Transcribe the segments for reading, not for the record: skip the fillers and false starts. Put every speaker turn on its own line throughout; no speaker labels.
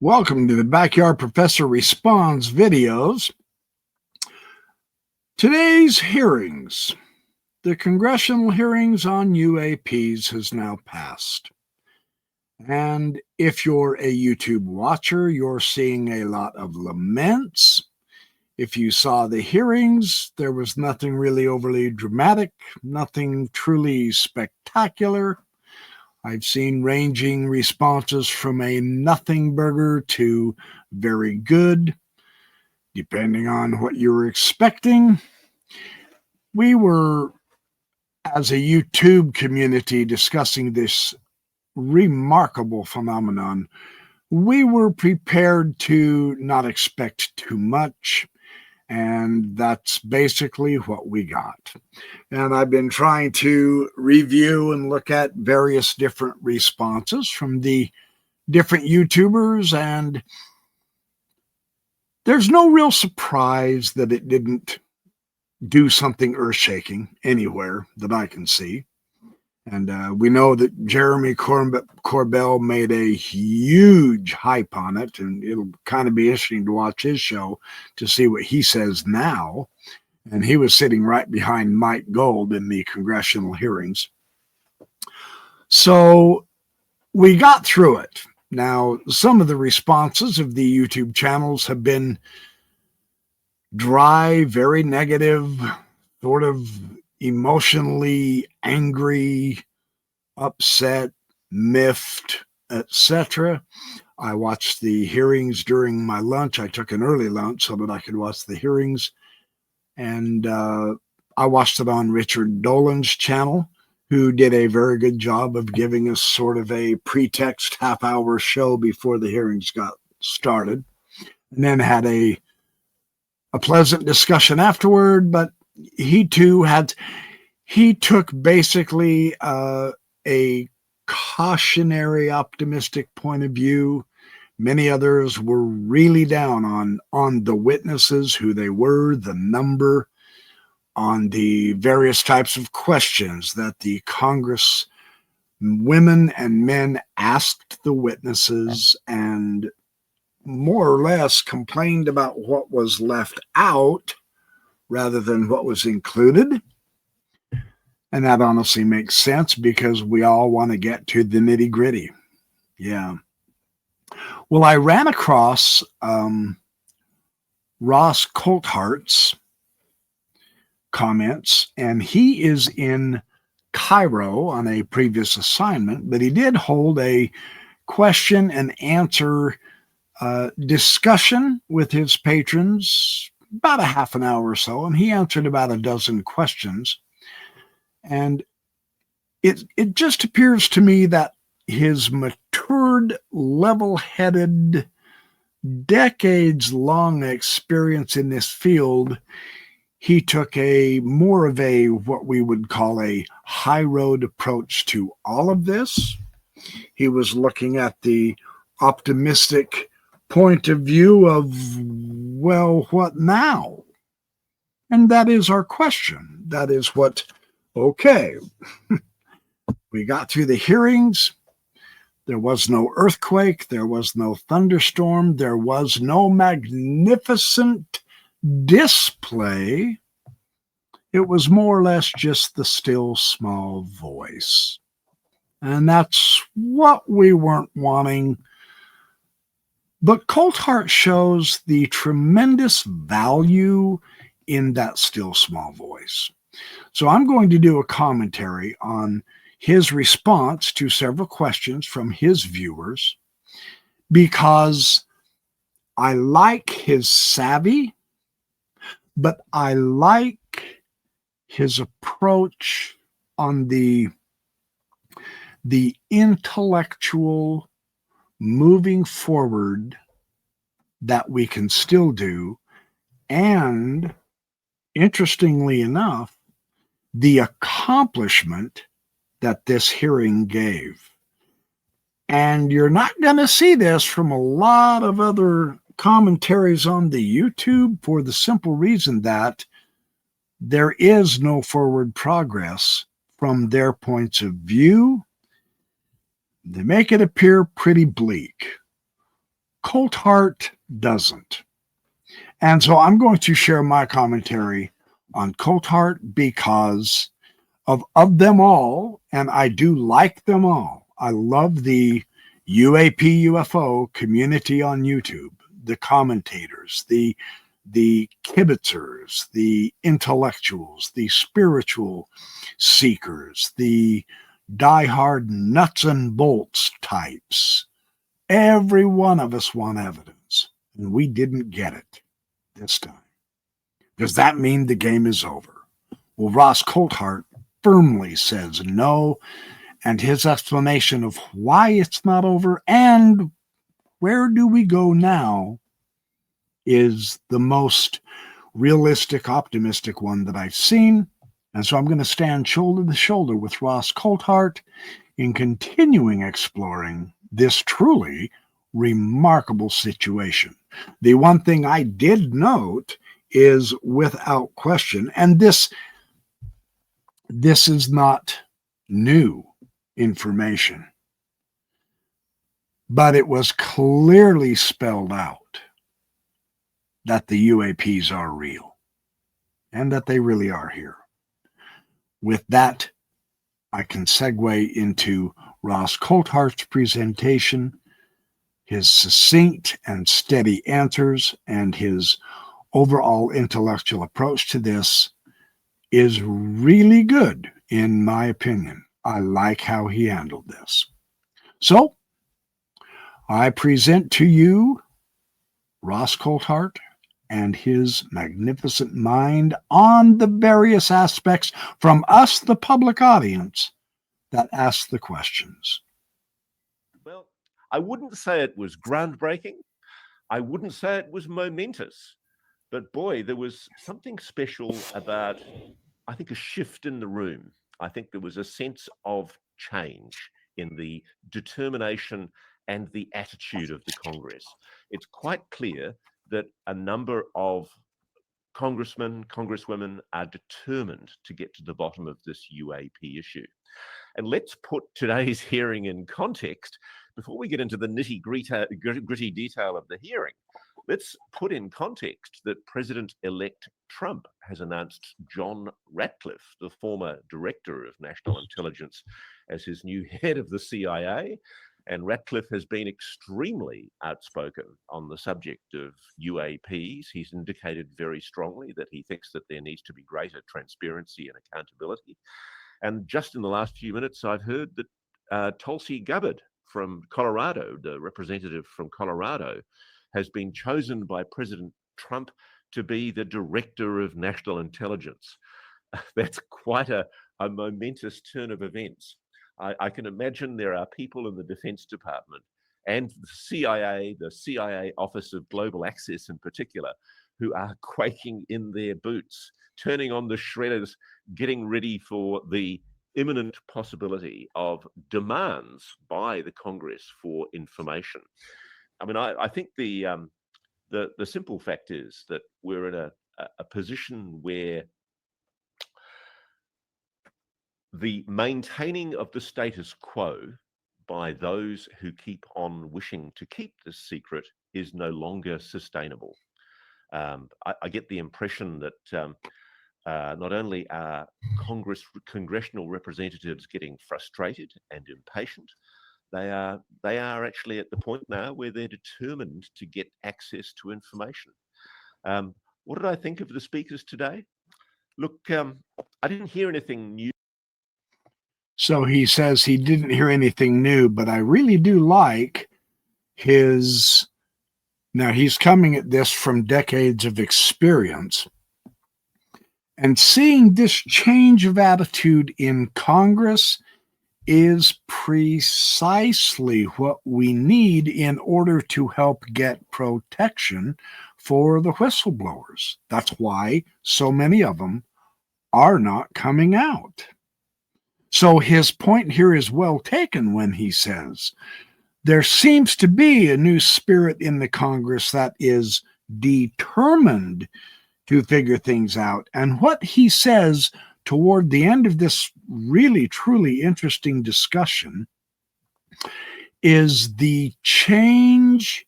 Welcome to the Backyard Professor Responds videos. Today's hearings. The congressional hearings on UAPs has now passed. And if you're a YouTube watcher, you're seeing a lot of laments. If you saw the hearings, there was nothing really overly dramatic, nothing truly spectacular. I've seen ranging responses from a nothing burger to very good, depending on what you were expecting. We were, as a YouTube community, discussing this remarkable phenomenon. We were prepared to not expect too much, and that's basically what we got. And I've been trying to review and look at various different responses from the different YouTubers, and there's no real surprise that it didn't do something earth-shaking anywhere that I can see. And we know that Jeremy Corbell made a huge hype on it, and it'll kind of be interesting to watch his show to see what he says now. And he was sitting right behind Mike Gold in the congressional hearings. So we got through it. Now, some of the responses of the YouTube channels have been dry, very negative, sort of emotionally angry, upset, miffed, etc. I watched the hearings during my lunch. I took an early lunch so that I could watch the hearings. And I watched it on Richard Dolan's channel, who did a very good job of giving us sort of a pretext half-hour show before the hearings got started. And then had a pleasant discussion afterward, but he took basically a cautionary, optimistic point of view. Many others were really down on the witnesses, who they were, the number, on the various types of questions that the Congress women and men asked the witnesses, and more or less complained about what was left out rather than what was included. And that honestly makes sense because we all want to get to the nitty-gritty. Yeah. Well, I ran across Ross Coulthart's comments, and he is in Cairo on a previous assignment, but he did hold a question and answer discussion with his patrons, about a half an hour or so, and he answered about a dozen questions. And it just appears to me that his matured, level-headed, decades-long experience in this field, he took more of a what we would call a high road approach to all of this. He was looking at the optimistic point of view of, well, what now? And that is our question. That is what, okay, we got through the hearings. There was no earthquake. There was no thunderstorm. There was no magnificent display. It was more or less just the still small voice. And that's what we weren't wanting. But Coulthart shows the tremendous value in that still small voice. So I'm going to do a commentary on his response to several questions from his viewers, because I like his savvy, but I like his approach on the intellectual moving forward that we can still do, and interestingly enough, the accomplishment that this hearing gave. And you're not going to see this from a lot of other commentaries on the YouTube, for the simple reason that there is no forward progress from their points of view. They make it appear pretty bleak. Coulthart doesn't. And so I'm going to share my commentary on Coulthart because of them all, and I do like them all. I love the UAP UFO community on YouTube, the commentators, the kibitzers, the intellectuals, the spiritual seekers, the diehard nuts and bolts types. Every one of us want evidence, and we didn't get it this time. Does that mean the game is over? Well, Ross Coulthart firmly says no, and his explanation of why it's not over and where do we go now is the most realistic, optimistic one that I've seen. And so I'm going to stand shoulder to shoulder with Ross Coulthart in continuing exploring this truly remarkable situation. The one thing I did note is, without question, and this is not new information, but it was clearly spelled out that the UAPs are real and that they really are here. With that, I can segue into Ross Coulthart's presentation, his succinct and steady answers, and his overall intellectual approach to this is really good, in my opinion. I like how he handled this. So, I present to you Ross Coulthart and his magnificent mind on the various aspects from us, the public audience, that ask the questions.
Well, I wouldn't say it was groundbreaking. I wouldn't say it was momentous. But boy, there was something special about, I think, a shift in the room. I think there was a sense of change in the determination and the attitude of the Congress. It's quite clear that a number of congressmen, congresswomen are determined to get to the bottom of this UAP issue. And let's put today's hearing in context before we get into the nitty-gritty detail of the hearing. Let's put in context that President-elect Trump has announced John Ratcliffe, the former director of national intelligence, as his new head of the CIA. And Ratcliffe has been extremely outspoken on the subject of UAPs. He's indicated very strongly that he thinks that there needs to be greater transparency and accountability. And just in the last few minutes, I've heard that Tulsi Gabbard from Colorado, the representative from Colorado, has been chosen by President Trump to be the director of national intelligence. That's quite a momentous turn of events. I can imagine there are people in the Defense Department and the CIA Office of Global Access in particular, who are quaking in their boots, turning on the shredders, getting ready for the imminent possibility of demands by the Congress for information. I mean, I think the simple fact is that we're in a position where the maintaining of the status quo by those who keep on wishing to keep this secret is no longer sustainable. I get the impression that not only are congressional representatives getting frustrated and impatient, they are actually at the point now where they're determined to get access to information. What did I think of the speakers today? Look, I didn't hear anything new.
So he says he didn't hear anything new, but I really do like his. Now, he's coming at this from decades of experience. And seeing this change of attitude in Congress is precisely what we need in order to help get protection for the whistleblowers. That's why so many of them are not coming out. So his point here is well taken when he says there seems to be a new spirit in the Congress that is determined to figure things out. And what he says toward the end of this really, truly interesting discussion is the change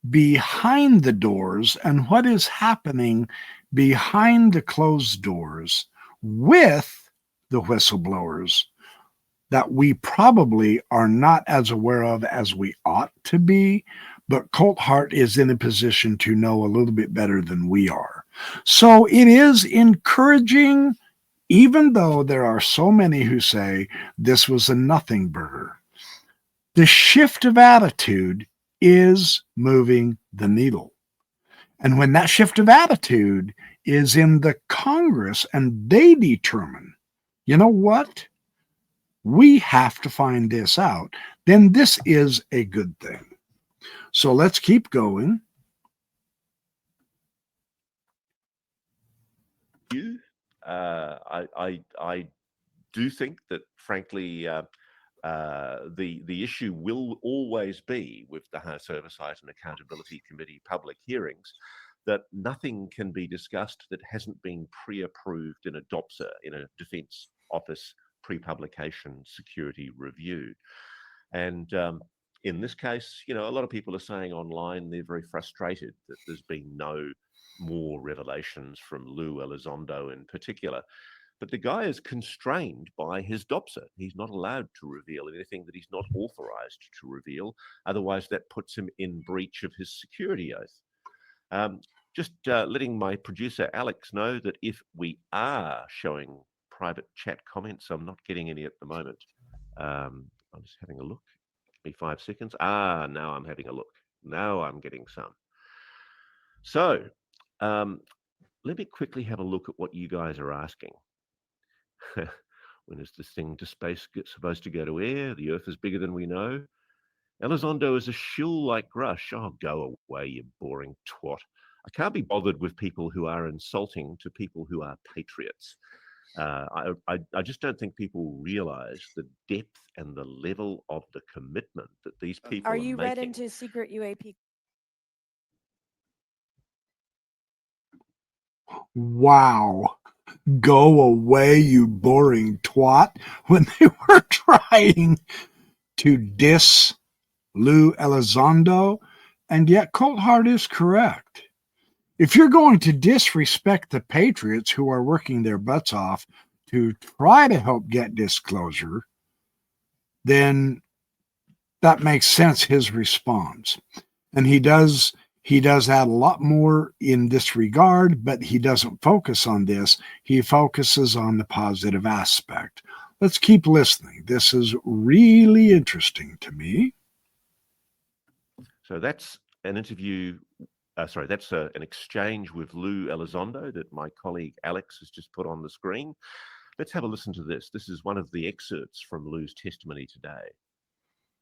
behind the doors and what is happening behind the closed doors with the whistleblowers that we probably are not as aware of as we ought to be, but Coulthart is in a position to know a little bit better than we are. So it is encouraging, even though there are so many who say this was a nothing burger. The shift of attitude is moving the needle. And when that shift of attitude is in the Congress and they determine, you know what? We have to find this out, then this is a good thing. So let's keep going.
I do think that, frankly, the issue will always be with the House Oversight and Accountability Committee public hearings that nothing can be discussed that hasn't been pre-approved in a DOPSA, in a Defence Office pre-publication security review. And in this case, a lot of people are saying online they're very frustrated that there's been no more revelations from Lou Elizondo in particular. But the guy is constrained by his DOPSA. He's not allowed to reveal anything that he's not authorized to reveal. Otherwise, that puts him in breach of his security oath. Just letting my producer, Alex, know that if we are showing private chat comments, I'm not getting any at the moment. I'm just having a look. Give me 5 seconds. Now I'm having a look. Now I'm getting some. So let me quickly have a look at what you guys are asking. When is this thing to space supposed to go to air? The Earth is bigger than we know. Elizondo is a shill like Rush. Oh, go away, you boring twat. I can't be bothered with people who are insulting to people who are patriots. I just don't think people realize the depth and the level of the commitment that these people are
you
making.
read into secret UAP?
Wow. Go away, you boring twat. When they were trying to diss Lou Elizondo, and yet Coulthart is correct. If you're going to disrespect the patriots who are working their butts off to try to help get disclosure, then that makes sense, his response. And he does add a lot more in this regard, but he doesn't focus on this. He focuses on the positive aspect. Let's keep listening. This is really interesting to me.
So that's an interview. That's an exchange with Lou Elizondo that my colleague Alex has just put on the screen. Let's have a listen to this. This is one of the excerpts from Lou's testimony today.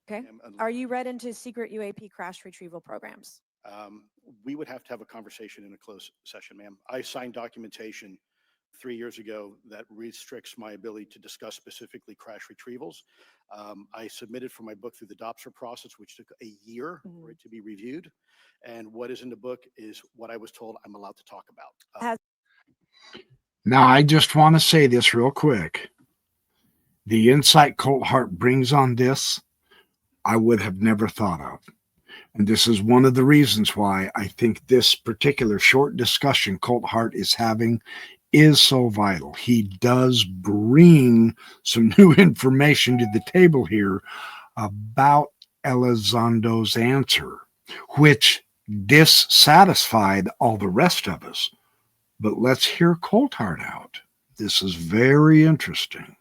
Okay. Are you read into secret UAP crash retrieval programs?
We would have to have a conversation in a closed session, ma'am. I signed documentation 3 years ago that restricts my ability to discuss specifically crash retrievals. I submitted for my book through the DOPSA process, which took a year for it to be reviewed. And what is in the book is what I was told I'm allowed to talk about.
Now, I just want to say this real quick. The insight Coulthart brings on this, I would have never thought of. And this is one of the reasons why I think this particular short discussion Coulthart is having is so vital. He does bring some new information to the table here about Elizondo's answer, which dissatisfied all the rest of us. But let's hear Coulthart out. This is very interesting.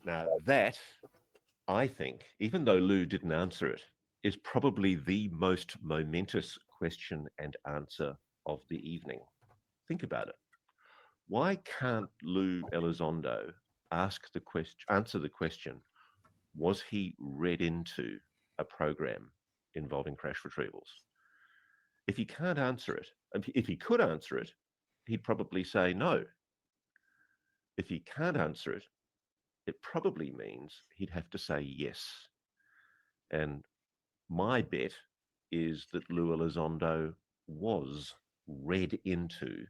Now that, I think, even though Lou didn't answer it, is probably the most momentous question and answer of the evening. Think about it. Why can't Lou Elizondo answer the question, was he read into a program involving crash retrievals? If he can't answer it, if he could answer it, he'd probably say no. If he can't answer it, it probably means he'd have to say yes. And my bet is that Lou Elizondo was read into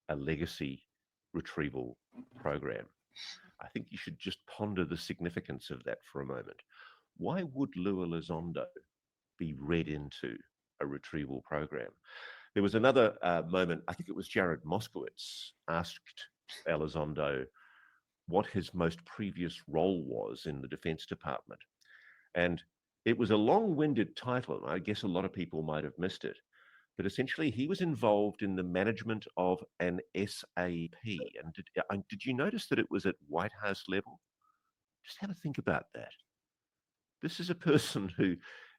a legacy retrieval program. I think you should just ponder the significance of that for a moment. Why would Lou Elizondo be read into a retrieval program. There was another moment, I think it was Jared Moskowitz asked Elizondo what his most previous role was in the Defense Department. And it was a long-winded title, and I guess a lot of people might have missed it. But essentially, he was involved in the management of an SAP. And did you notice that it was at White House level? Just have a think about that. This is a person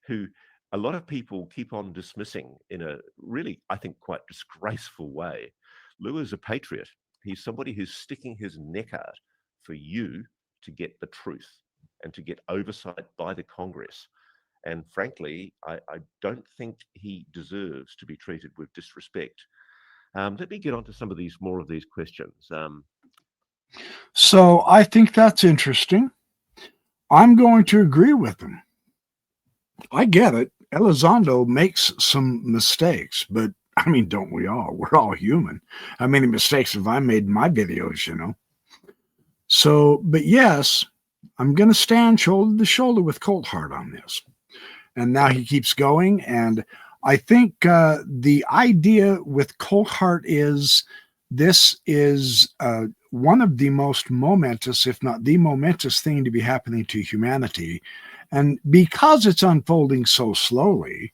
who a lot of people keep on dismissing in a really, I think, quite disgraceful way. Lou is a patriot. He's somebody who's sticking his neck out for you to get the truth and to get oversight by the Congress. And frankly, I don't think he deserves to be treated with disrespect. Let me get on to some of these, more of these questions.
So I think that's interesting. I'm going to agree with him. I get it. Elizondo makes some mistakes, but I mean, don't we all? We're all human. How many mistakes have I made in my videos, you know? So, but yes, I'm going to stand shoulder to shoulder with Coulthart on this. And now he keeps going. And I think the idea with Coulthart is this is one of the most momentous, if not the momentous thing to be happening to humanity. And because it's unfolding so slowly,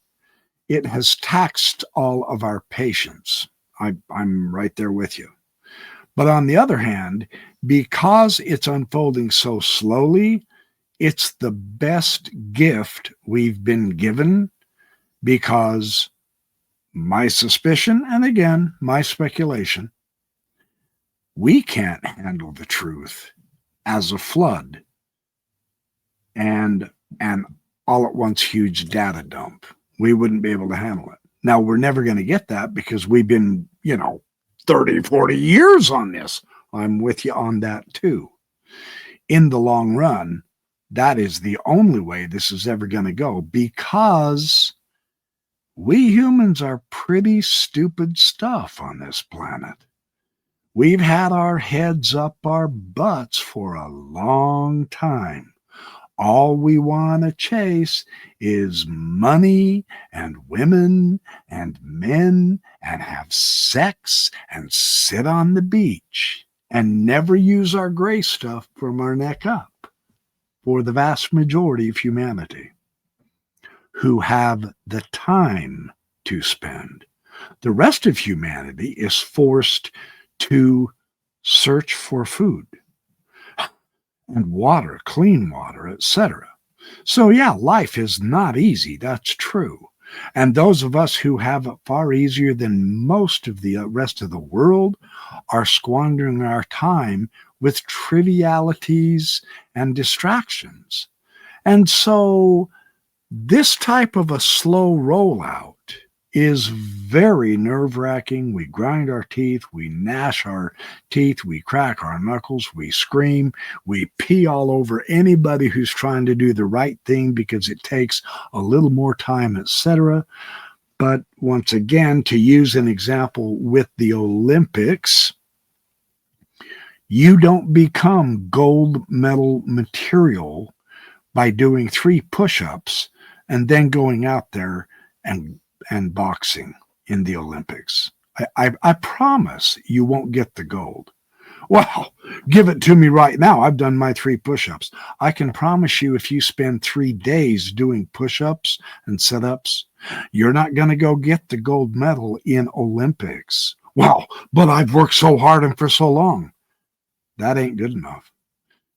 it has taxed all of our patience. I'm right there with you. But on the other hand, because it's unfolding so slowly, it's the best gift we've been given, because my suspicion, and again, my speculation, we can't handle the truth as a flood and an all at once huge data dump. We wouldn't be able to handle it. Now, we're never going to get that because we've been, 30, 40 years on this. I'm with you on that too. In the long run, that is the only way this is ever going to go, because we humans are pretty stupid stuff on this planet. We've had our heads up our butts for a long time. All we want to chase is money and women and men and have sex and sit on the beach and never use our gray stuff from our neck up, for the vast majority of humanity who have the time to spend. The rest of humanity is forced to search for food and water, clean water, etc. So yeah, life is not easy. That's true. And those of us who have it far easier than most of the rest of the world are squandering our time with trivialities and distractions. And so this type of a slow rollout is very nerve-wracking. We grind our teeth, we gnash our teeth, we crack our knuckles, we scream, we pee all over anybody who's trying to do the right thing because it takes a little more time, etc. But once again, to use an example with the Olympics, you don't become gold medal material by doing 3 push-ups and then going out there and boxing in the Olympics. I promise you won't get the gold. Well, give it to me right now. I've done my 3 push-ups. I can promise you, if you spend 3 days doing push-ups and sit-ups, you're not going to go get the gold medal in Olympics. Well, but I've worked so hard and for so long. That ain't good enough.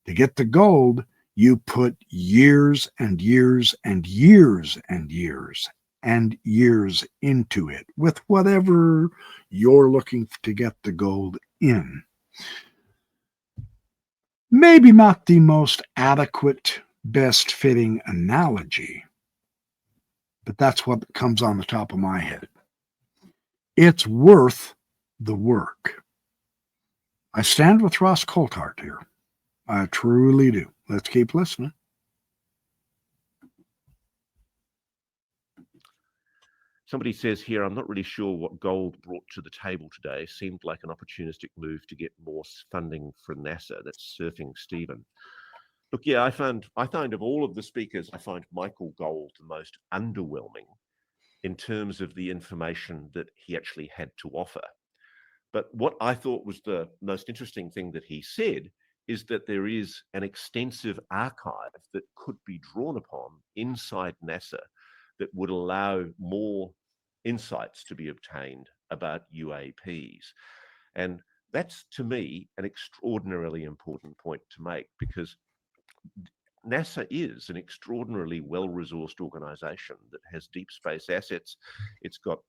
To get the gold, you put years and years and years and years and years into it with whatever you're looking to get the gold in. Maybe not the most adequate, best fitting analogy, but that's what comes on the top of my head. It's worth the work. I stand with Ross Coulthart here. I truly do. Let's keep listening.
Somebody says here, I'm not really sure what Gold brought to the table today. Seemed like an opportunistic move to get more funding for NASA. That's Surfing Stephen. Look, yeah, I find of all of the speakers, I find Michael Gold the most underwhelming in terms of the information that he actually had to offer. But what I thought was the most interesting thing that he said is that there is an extensive archive that could be drawn upon inside NASA that would allow more insights to be obtained about UAPs. And that's, to me, an extraordinarily important point to make, because NASA is an extraordinarily well-resourced organization that has deep space assets. It's got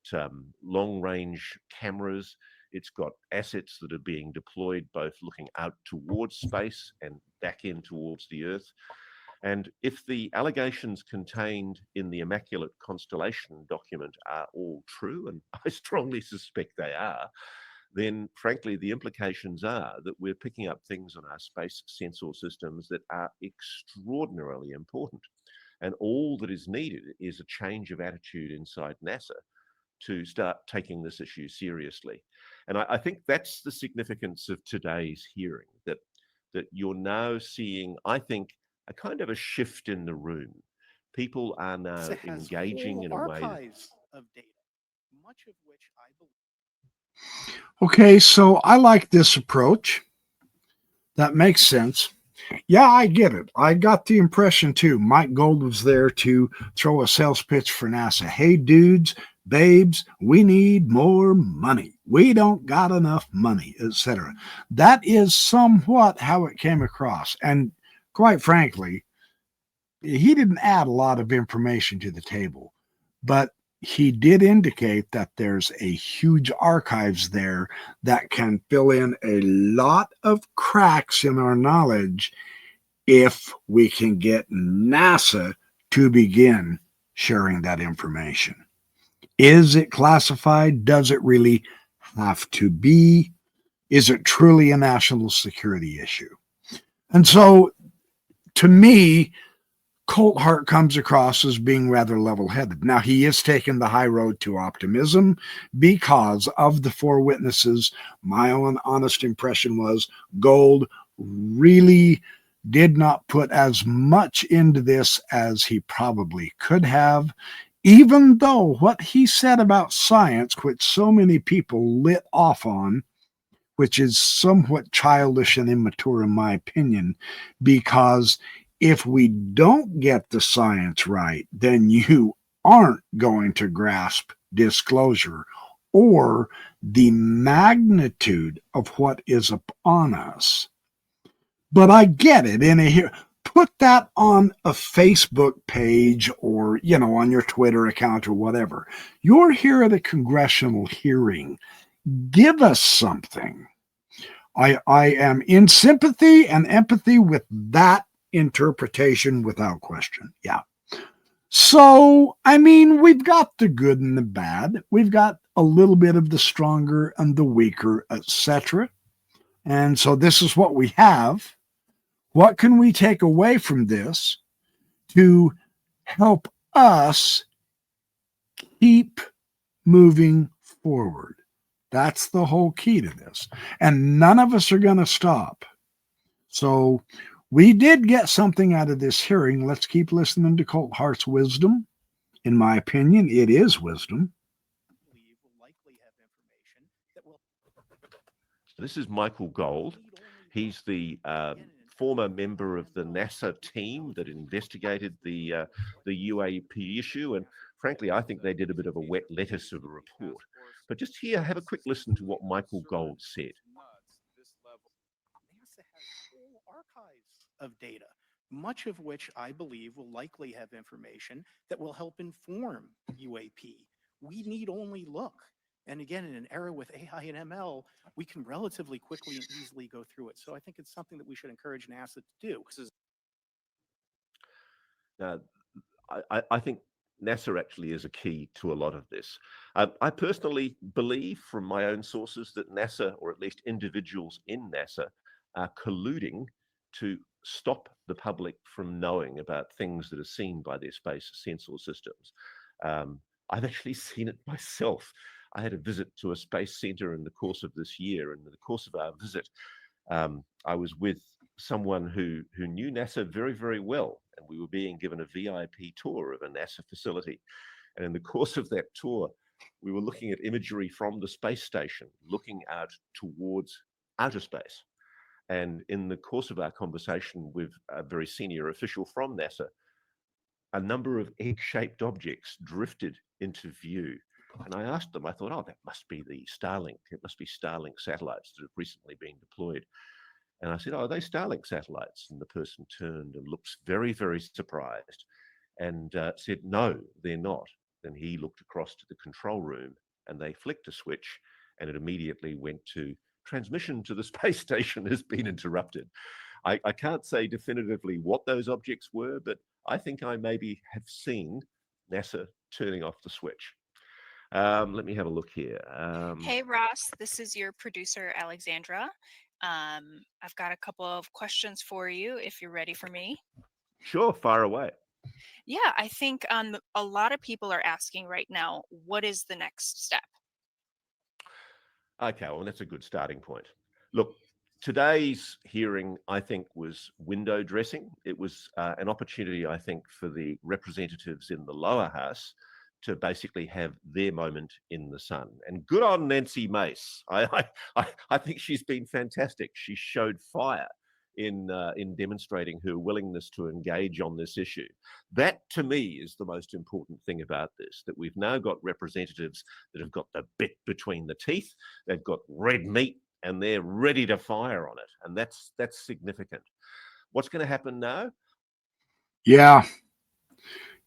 long-range cameras. It's got assets that are being deployed both looking out towards space and back in towards the Earth. And if the allegations contained in the immaculate constellation document are all true, and I strongly suspect they are, then frankly, the implications are that we're picking up things on our space sensor systems that are extraordinarily important. And all that is needed is a change of attitude inside NASA to start taking this issue seriously. And I think that's the significance of today's hearing, that you're now seeing, I think, a kind of a shift in the room. People are now
It has
engaging
whole
in a way that,
archives of data, much of which I believe.
Okay, so I like this approach. That makes sense. Yeah, I get it. I got the impression too. Mike Gold was there to throw a sales pitch for NASA. Hey, dudes, babes, we need more money. We don't got enough money, etc. That is somewhat how it came across. And quite frankly, he didn't add a lot of information to the table, but he did indicate that there's a huge archives there that can fill in a lot of cracks in our knowledge if we can get NASA to begin sharing that information. Is it classified? Does it really have to be? Is it truly a national security issue? And so, to me, Coulthart comes across as being rather level-headed. Now, he is taking the high road to optimism because of the four witnesses. My own honest impression was Gold really did not put as much into this as he probably could have, even though what he said about science, which so many people lit off on, which is somewhat childish and immature in my opinion, because if we don't get the science right, then you aren't going to grasp disclosure or the magnitude of what is upon us. But I get it. Put that on a Facebook page or, on your Twitter account or whatever. You're here at a congressional hearing. Give us something. I am in sympathy and empathy with that interpretation without question. Yeah. So, we've got the good and the bad. We've got a little bit of the stronger and the weaker, etc. And so this is what we have. What can we take away from this to help us keep moving forward? That's the whole key to this. And none of us are going to stop. So we did get something out of this hearing. Let's keep listening to Coulthart's wisdom. In my opinion, it is wisdom.
this is Michael Gold. He's the former member of the NASA team that investigated the UAP issue. And frankly, I think they did a bit of a wet lettuce of a report. But just here, have a quick listen to what Michael Gold said.
NASA has whole archives of data, much of which I believe will likely have information that will help inform UAP. We need only look. And again, in an era with AI and ML, we can relatively quickly and easily go through it. So I think it's something that we should encourage NASA to do.
I think NASA actually is a key to a lot of this. I personally believe from my own sources that NASA, or at least individuals in NASA, are colluding to stop the public from knowing about things that are seen by their space sensor systems. I've actually seen it myself. I had a visit to a space center in the course of this year. And in the course of our visit, I was with someone who knew NASA very, very well, and we were being given a VIP tour of a NASA facility. And in the course of that tour, we were looking at imagery from the space station, looking out towards outer space. And in the course of our conversation with a very senior official from NASA, a number of egg-shaped objects drifted into view. And I asked them, I thought, oh, that must be the Starlink. It must be Starlink satellites that have recently been deployed. And I said, oh, are they Starlink satellites? And the person turned and looked very, very surprised and said, no, they're not. Then he looked across to the control room and they flicked a switch and it immediately went to transmission to the space station has been interrupted. I can't say definitively what those objects were, but I think I maybe have seen NASA turning off the switch. Let me have a look here.
Hey, Ross, this is your producer, Alexandra. I've got a couple of questions for you if you're ready for me.
Sure, fire away.
Yeah, I think a lot of people are asking right now, what is the next step?
Okay, well, that's a good starting point. Look, today's hearing, I think, was window dressing. It was an opportunity, I think, for the representatives in the lower house to basically have their moment in the sun. And good on Nancy Mace. I think she's been fantastic. She showed fire in demonstrating her willingness to engage on this issue. That, to me, is the most important thing about this, that we've now got representatives that have got the bit between the teeth, they've got red meat, and they're ready to fire on it. And that's significant. What's going to happen now?
Yeah,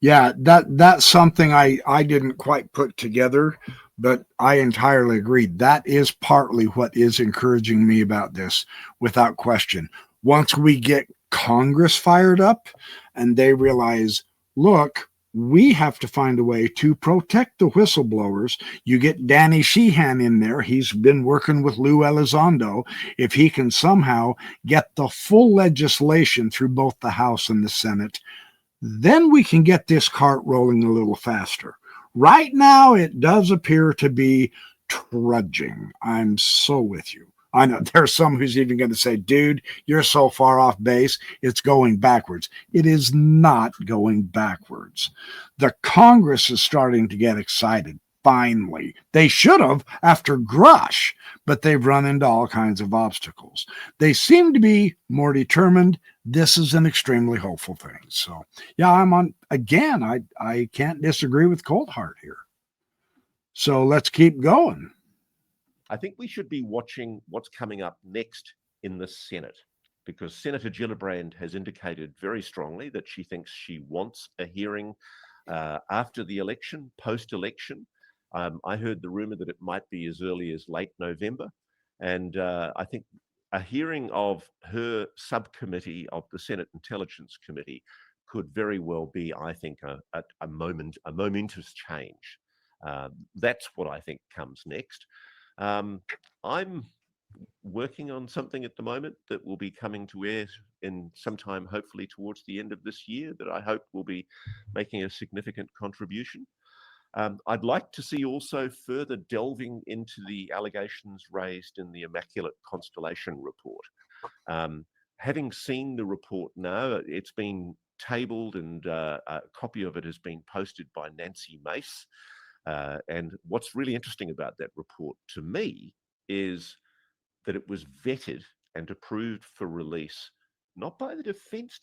that's something I didn't quite put together, but I entirely agree. That is partly what is encouraging me about this, without question. Once we get Congress fired up and they realize, look, we have to find a way to protect the whistleblowers. You get Danny Sheehan in there. He's been working with Lou Elizondo. If he can somehow get the full legislation through both the House and the Senate, then we can get this cart rolling a little faster. Right now, it does appear to be trudging. I'm so with you. I know there's some who's even going to say, dude, you're so far off base, it's going backwards. It is not going backwards. The Congress is starting to get excited. Finally, they should have after Grush, but they've run into all kinds of obstacles. They seem to be more determined. This is an extremely hopeful thing. So, yeah, I'm on again. I can't disagree with Coulthart here. So let's keep going.
I think we should be watching what's coming up next in the Senate, because Senator Gillibrand has indicated very strongly that she thinks she wants a hearing after the election, post-election. I heard the rumor that it might be as early as late November. And I think a hearing of her subcommittee of the Senate Intelligence Committee could very well be, I think, a momentous change. That's what I think comes next. I'm working on something at the moment that will be coming to air in sometime, hopefully towards the end of this year, that I hope will be making a significant contribution. I'd like to see also further delving into the allegations raised in the Immaculate Constellation report. Having seen the report now, it's been tabled and a copy of it has been posted by Nancy Mace. And what's really interesting about that report to me is that it was vetted and approved for release, not by the Defense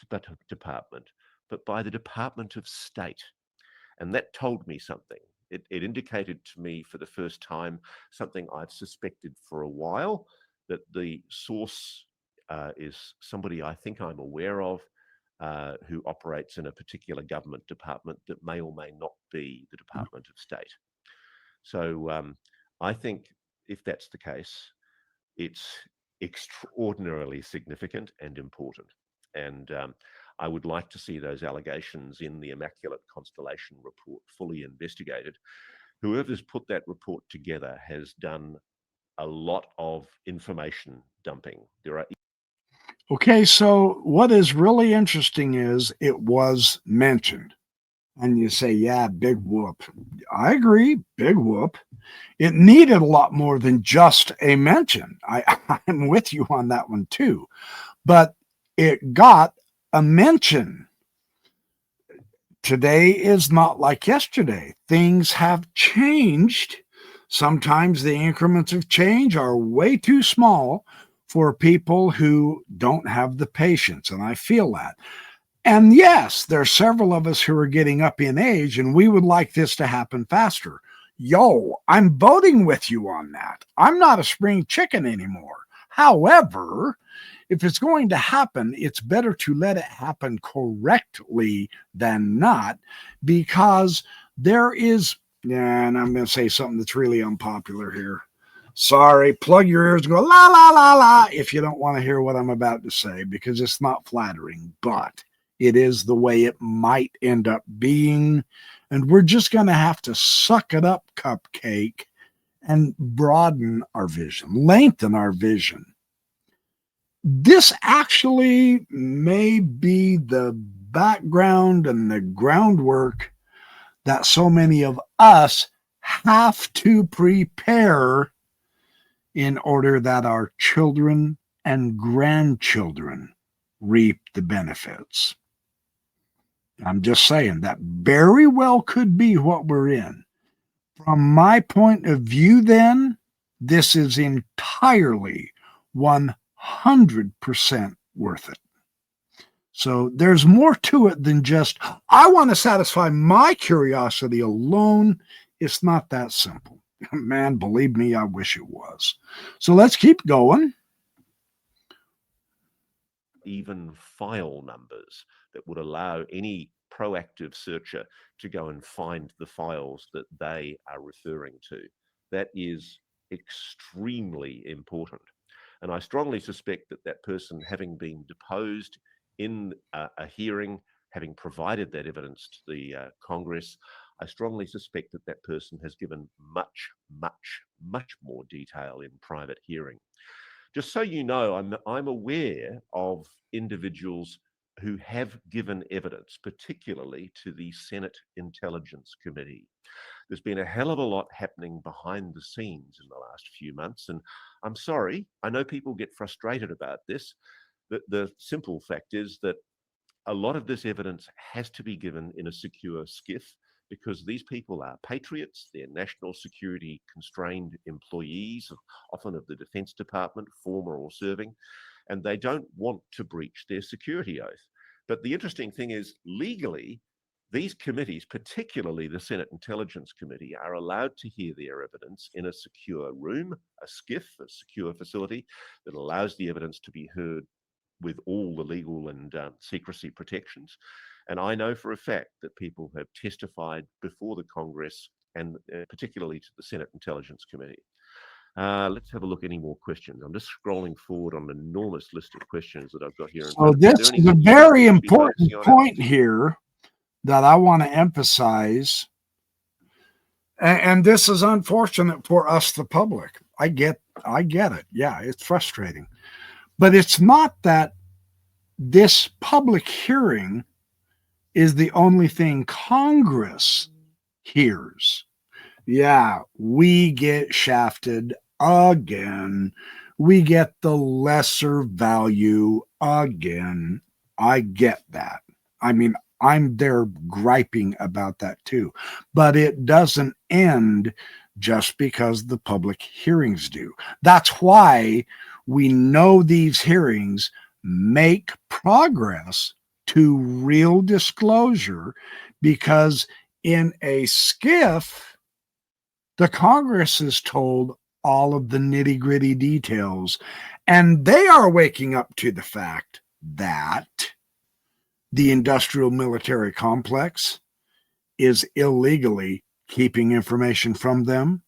Department, but by the Department of State. And that told me something. It indicated to me for the first time something I've suspected for a while, that the source is somebody I think I'm aware of, who operates in a particular government department that may or may not be the Department of State. So I think if that's the case, it's extraordinarily significant and important. And I would like to see those allegations in the Immaculate Constellation report fully investigated. Whoever's put that report together has done a lot of information dumping. There are
Okay, so what is really interesting is it was mentioned. And you say, yeah, big whoop. I agree, big whoop. It needed a lot more than just a mention. I'm with you on that one too. But it got a mention. Today is not like yesterday. Things have changed. Sometimes the increments of change are way too small for people who don't have the patience, and I feel that. And yes, there are several of us who are getting up in age, and we would like this to happen faster. Yo, I'm voting with you on that. I'm not a spring chicken anymore. However, if it's going to happen, it's better to let it happen correctly than not, because there is, yeah, and I'm going to say something that's really unpopular here. Sorry, plug your ears and go la, la, la, la, if you don't want to hear what I'm about to say, because it's not flattering, but it is the way it might end up being. And we're just going to have to suck it up, cupcake, and broaden our vision, lengthen our vision. This actually may be the background and the groundwork that so many of us have to prepare in order that our children and grandchildren reap the benefits. I'm just saying that very well could be what we're in. From my point of view, then, this is entirely 100% worth it. So there's more to it than just, I want to satisfy my curiosity alone. It's not that simple. Man, believe me, I wish it was. So let's keep going.
Even file numbers that would allow any proactive searcher to go and find the files that they are referring to. That is extremely important. And I strongly suspect that that person, having been deposed in a hearing, having provided that evidence to the Congress, I strongly suspect that that person has given much, much, much more detail in private hearing. Just so you know, I'm aware of individuals who have given evidence, particularly to the Senate Intelligence Committee. There's been a hell of a lot happening behind the scenes in the last few months, and I'm sorry, I know people get frustrated about this. The simple fact is that a lot of this evidence has to be given in a secure SCIF, because these people are patriots, they're national security constrained employees, often of the Defense Department, former or serving, and they don't want to breach their security oath. But the interesting thing is, legally, these committees, particularly the Senate Intelligence Committee, are allowed to hear their evidence in a secure room, a SCIF, a secure facility that allows the evidence to be heard with all the legal and secrecy protections. And I know for a fact that people have testified before the Congress, and particularly to the Senate Intelligence Committee. Let's have a look at any more questions. I'm just scrolling forward on an enormous list of questions that I've got here.
So this is a very important point here that I want to emphasize. And this is unfortunate for us, the public. I get it. Yeah, it's frustrating. But it's not that this public hearing is the only thing Congress hears. Yeah, we get shafted again. We get the lesser value again. I get that. I mean, I'm there griping about that too. But it doesn't end just because the public hearings do. That's why we know these hearings make progress to real disclosure, because in a SCIF, the Congress is told all of the nitty-gritty details, and they are waking up to the fact that the industrial military complex is illegally keeping information from them,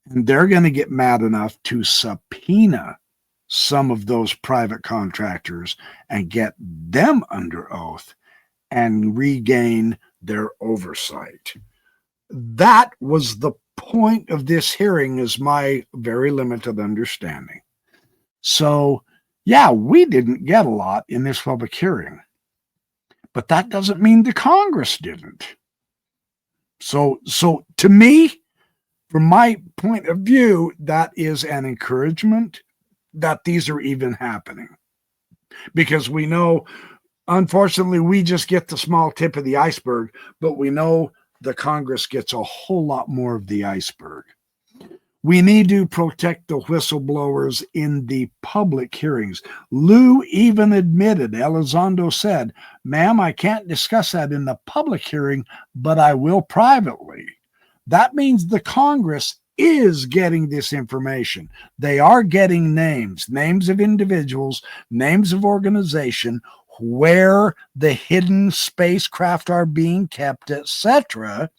and they're going to get mad enough to subpoena some of those private contractors and get them under oath and regain their oversight. That was the point of this hearing, is my very limited understanding. So, yeah, we didn't get a lot in this public hearing, but that doesn't mean the Congress didn't. So to me, from my point of view, that is an encouragement that these are even happening. because we know, unfortunately, we just get the small tip of the iceberg, but we know the Congress gets a whole lot more of the iceberg. We need to protect the whistleblowers in the public hearings. Lou even admitted, Elizondo said, ma'am, I can't discuss that in the public hearing, but I will privately. That means the Congress is getting this information. They are getting names of individuals, names of organization, where the hidden spacecraft are being kept, etc.,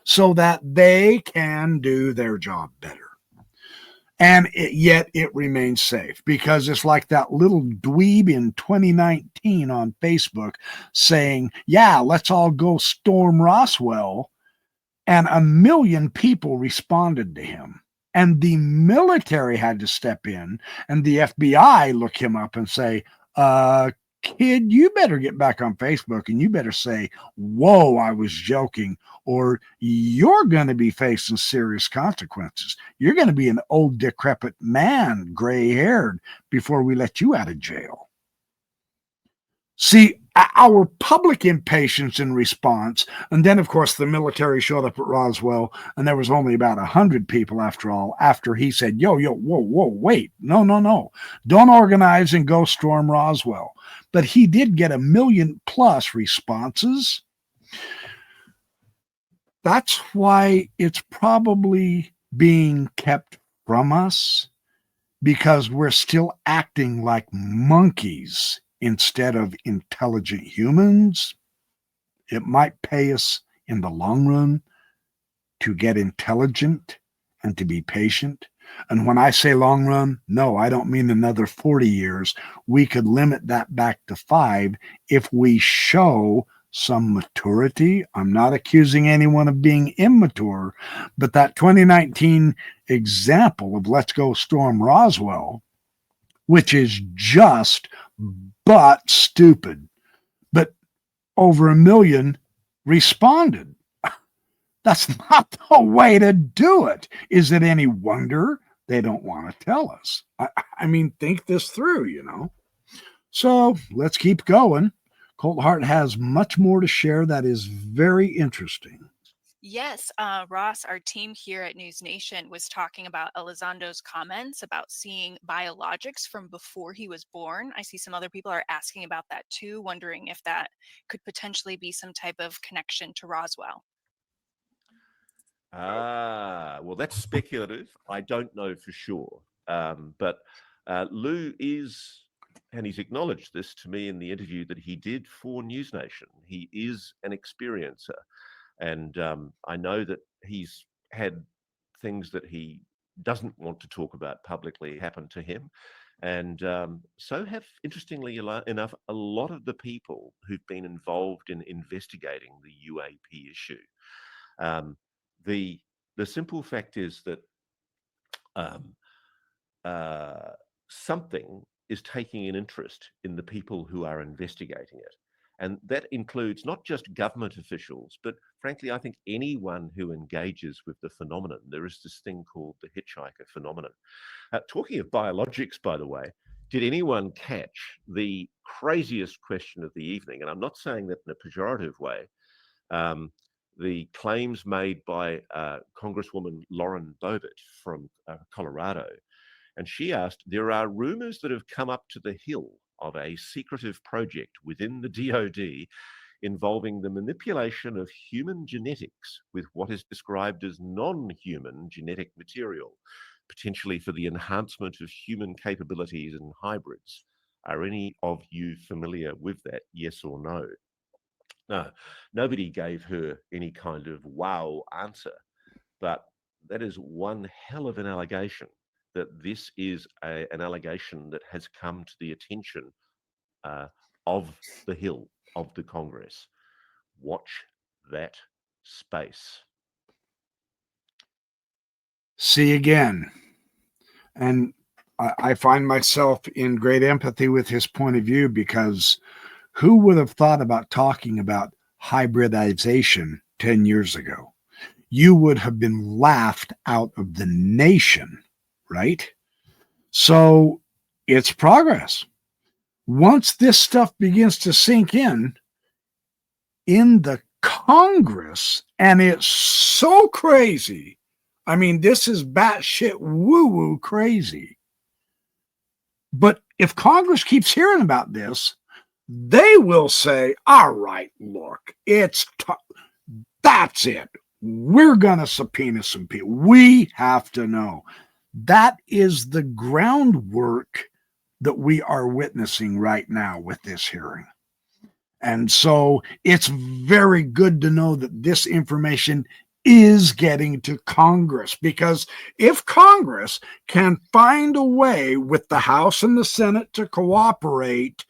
so that they can do their job better. And yet it remains safe, because it's like that little dweeb in 2019 on Facebook saying, yeah, let's all go storm Roswell. And 1 million people responded to him. And the military had to step in, and the FBI look him up and say, kid, you better get back on Facebook and you better say, whoa, I was joking, or you're going to be facing serious consequences. You're going to be an old decrepit man, gray-haired, before we let you out of jail. See, our public impatience in response, and then, of course, the military showed up at Roswell, and there was only about 100 people after all, after he said, whoa, wait, no, don't organize and go storm Roswell. But he did get 1 million+ responses. That's why it's probably being kept from us, because we're still acting like monkeys instead of intelligent humans. It might pay us in the long run to get intelligent and to be patient. And when I say long run, no, I don't mean another 40 years. We could limit that back to 5 if we show some maturity. I'm not accusing anyone of being immature, but that 2019 example of let's go storm Roswell, which is just but stupid, but over 1 million responded. That's not the way to do it. Is it any wonder they don't want to tell us? I mean, think this through, So let's keep going. Coulthart has much more to share that is very interesting.
Yes, Ross, our team here at News Nation was talking about Elizondo's comments about seeing biologics from before he was born. I see some other people are asking about that too, wondering if that could potentially be some type of connection to Roswell.
Well, that's speculative. I don't know for sure. But Lou is, and he's acknowledged this to me in the interview that he did for News Nation. He is an experiencer. And I know that he's had things that he doesn't want to talk about publicly happen to him. And so have, interestingly enough, a lot of the people who've been involved in investigating the UAP issue. The simple fact is that something is taking an interest in the people who are investigating it. And that includes not just government officials, but frankly, I think anyone who engages with the phenomenon. There is this thing called the hitchhiker phenomenon. Talking of biologics, by the way, did anyone catch the craziest question of the evening? And I'm not saying that in a pejorative way. The claims made by Congresswoman Lauren Boebert from Colorado. And she asked, there are rumors that have come up to the Hill of a secretive project within the DoD involving the manipulation of human genetics with what is described as non-human genetic material, potentially for the enhancement of human capabilities and hybrids. Are any of you familiar with that, yes or no? No, nobody gave her any kind of wow answer, but that is one hell of an allegation. That this is an allegation that has come to the attention of the Hill, of the Congress. Watch that space.
See again. And I find myself in great empathy with his point of view, because who would have thought about talking about hybridization 10 years ago? You would have been laughed out of the nation, right? So it's progress. once this stuff begins to sink in the Congress, and it's so crazy. I mean, this is batshit woo-woo crazy. But if Congress keeps hearing about this, they will say, all right, look, that's it. We're going to subpoena some people. We have to know. That is the groundwork that we are witnessing right now with this hearing. And so it's very good to know that this information is getting to Congress, because if Congress can find a way with the House and the Senate to cooperate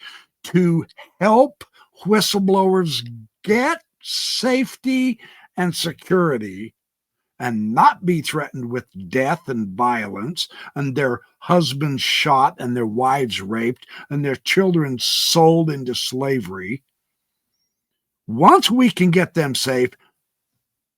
to help whistleblowers get safety and security and not be threatened with death and violence, and their husbands shot and their wives raped and their children sold into slavery, once we can get them safe,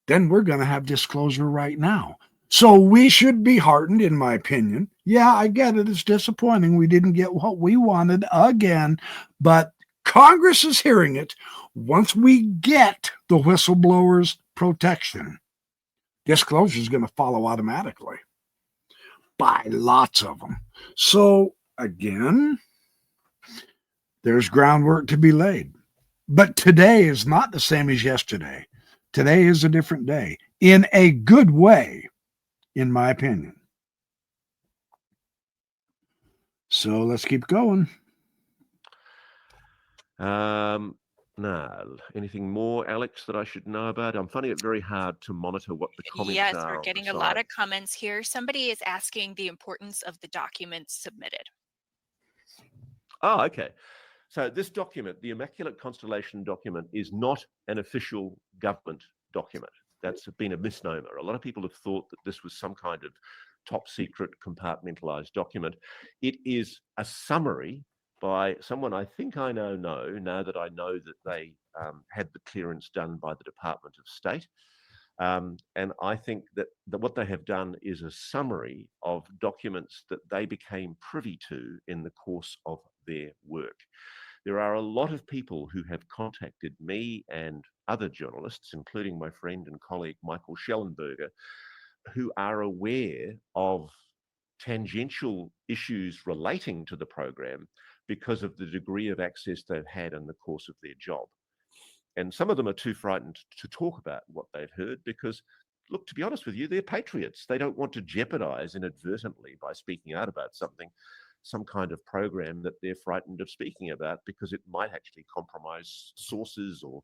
then we're going to have disclosure right now. So we should be heartened, in my opinion. Yeah, I get it. It's disappointing. We didn't get what we wanted again, but Congress is hearing it. Once we get the whistleblowers' protection, disclosure is going to follow automatically by lots of them. So again, there's groundwork to be laid. But today is not the same as yesterday. Today is a different day, in a good way, in my opinion. So let's keep going.
No, anything more, Alex, that I should know about? I'm finding it very hard to monitor what the comments
Yes,
are.
we're
on
getting
the
a lot
side.
of comments here. Somebody is asking the importance of the documents submitted.
Oh, okay. So this document, the Immaculate Constellation document, is not an official government document. That's been a misnomer. A lot of people have thought that this was some kind of top secret compartmentalized document. It is a summary by someone I think I know now that I know that they had the clearance done by the Department of State. And I think that what they have done is a summary of documents that they became privy to in the course of their work. There are a lot of people who have contacted me and other journalists, including my friend and colleague Michael Schellenberger, who are aware of tangential issues relating to the program because of the degree of access they've had in the course of their job. And some of them are too frightened to talk about what they've heard because, look, to be honest with you, they're patriots. They don't want to jeopardize inadvertently by speaking out about something, some kind of program that they're frightened of speaking about because it might actually compromise sources or,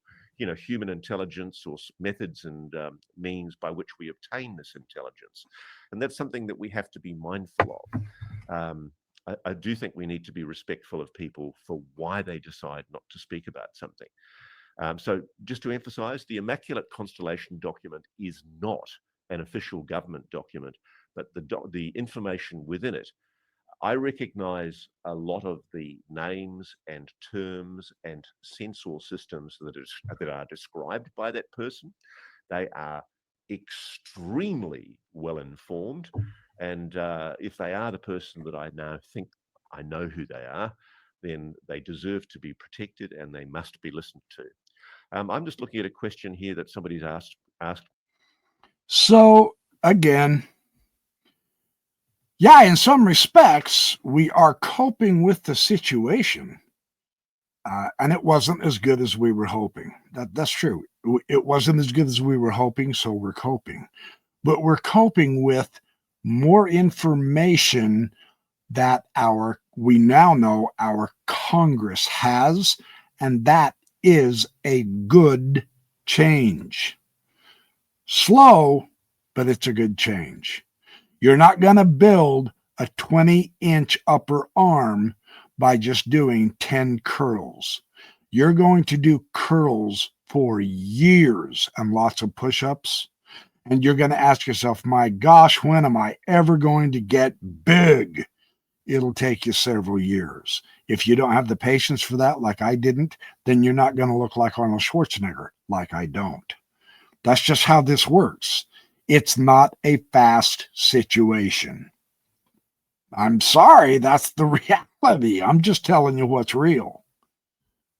human intelligence or methods and means by which we obtain this intelligence. And that's something that we have to be mindful of. I do think we need to be respectful of people for why they decide not to speak about something. So just to emphasize, the Immaculate Constellation document is not an official government document, but the information within it. I recognize a lot of the names and terms and sensor systems that are described by that person. They are extremely well informed. And if they are the person that I now think I know who they are, then they deserve to be protected and they must be listened to. I'm just looking at a question here that somebody's asked.
So again, yeah, in some respects, we are coping with the situation. And it wasn't as good as we were hoping. That's true. It wasn't as good as we were hoping, so we're coping. But we're coping with more information that we now know our Congress has, and that is a good change. Slow, but it's a good change. You're not going to build a 20-inch upper arm by just doing 10 curls. You're going to do curls for years and lots of push-ups. And you're going to ask yourself, my gosh, when am I ever going to get big? It'll take you several years. If you don't have the patience for that, like I didn't, then you're not going to look like Arnold Schwarzenegger, like I don't. That's just how this works. It's not a fast situation. I'm sorry, that's the reality. I'm just telling you what's real,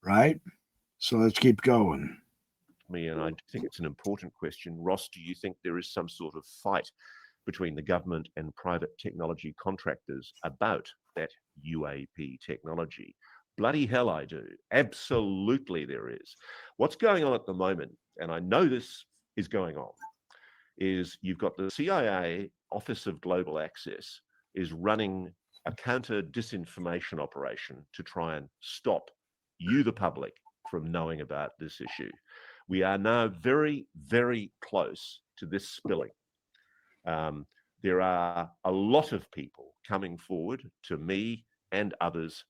right? So let's keep going.
And I think it's an important question. Ross, do you think there is some sort of fight between the government and private technology contractors about that UAP technology? Bloody hell, I do. Absolutely, there is. What's going on at the moment, and I know this is going on, is you've got the CIA Office of Global Access is running a counter disinformation operation to try and stop you, the public, from knowing about this issue. We are now very, very close to this spilling. There are a lot of people coming forward to me and others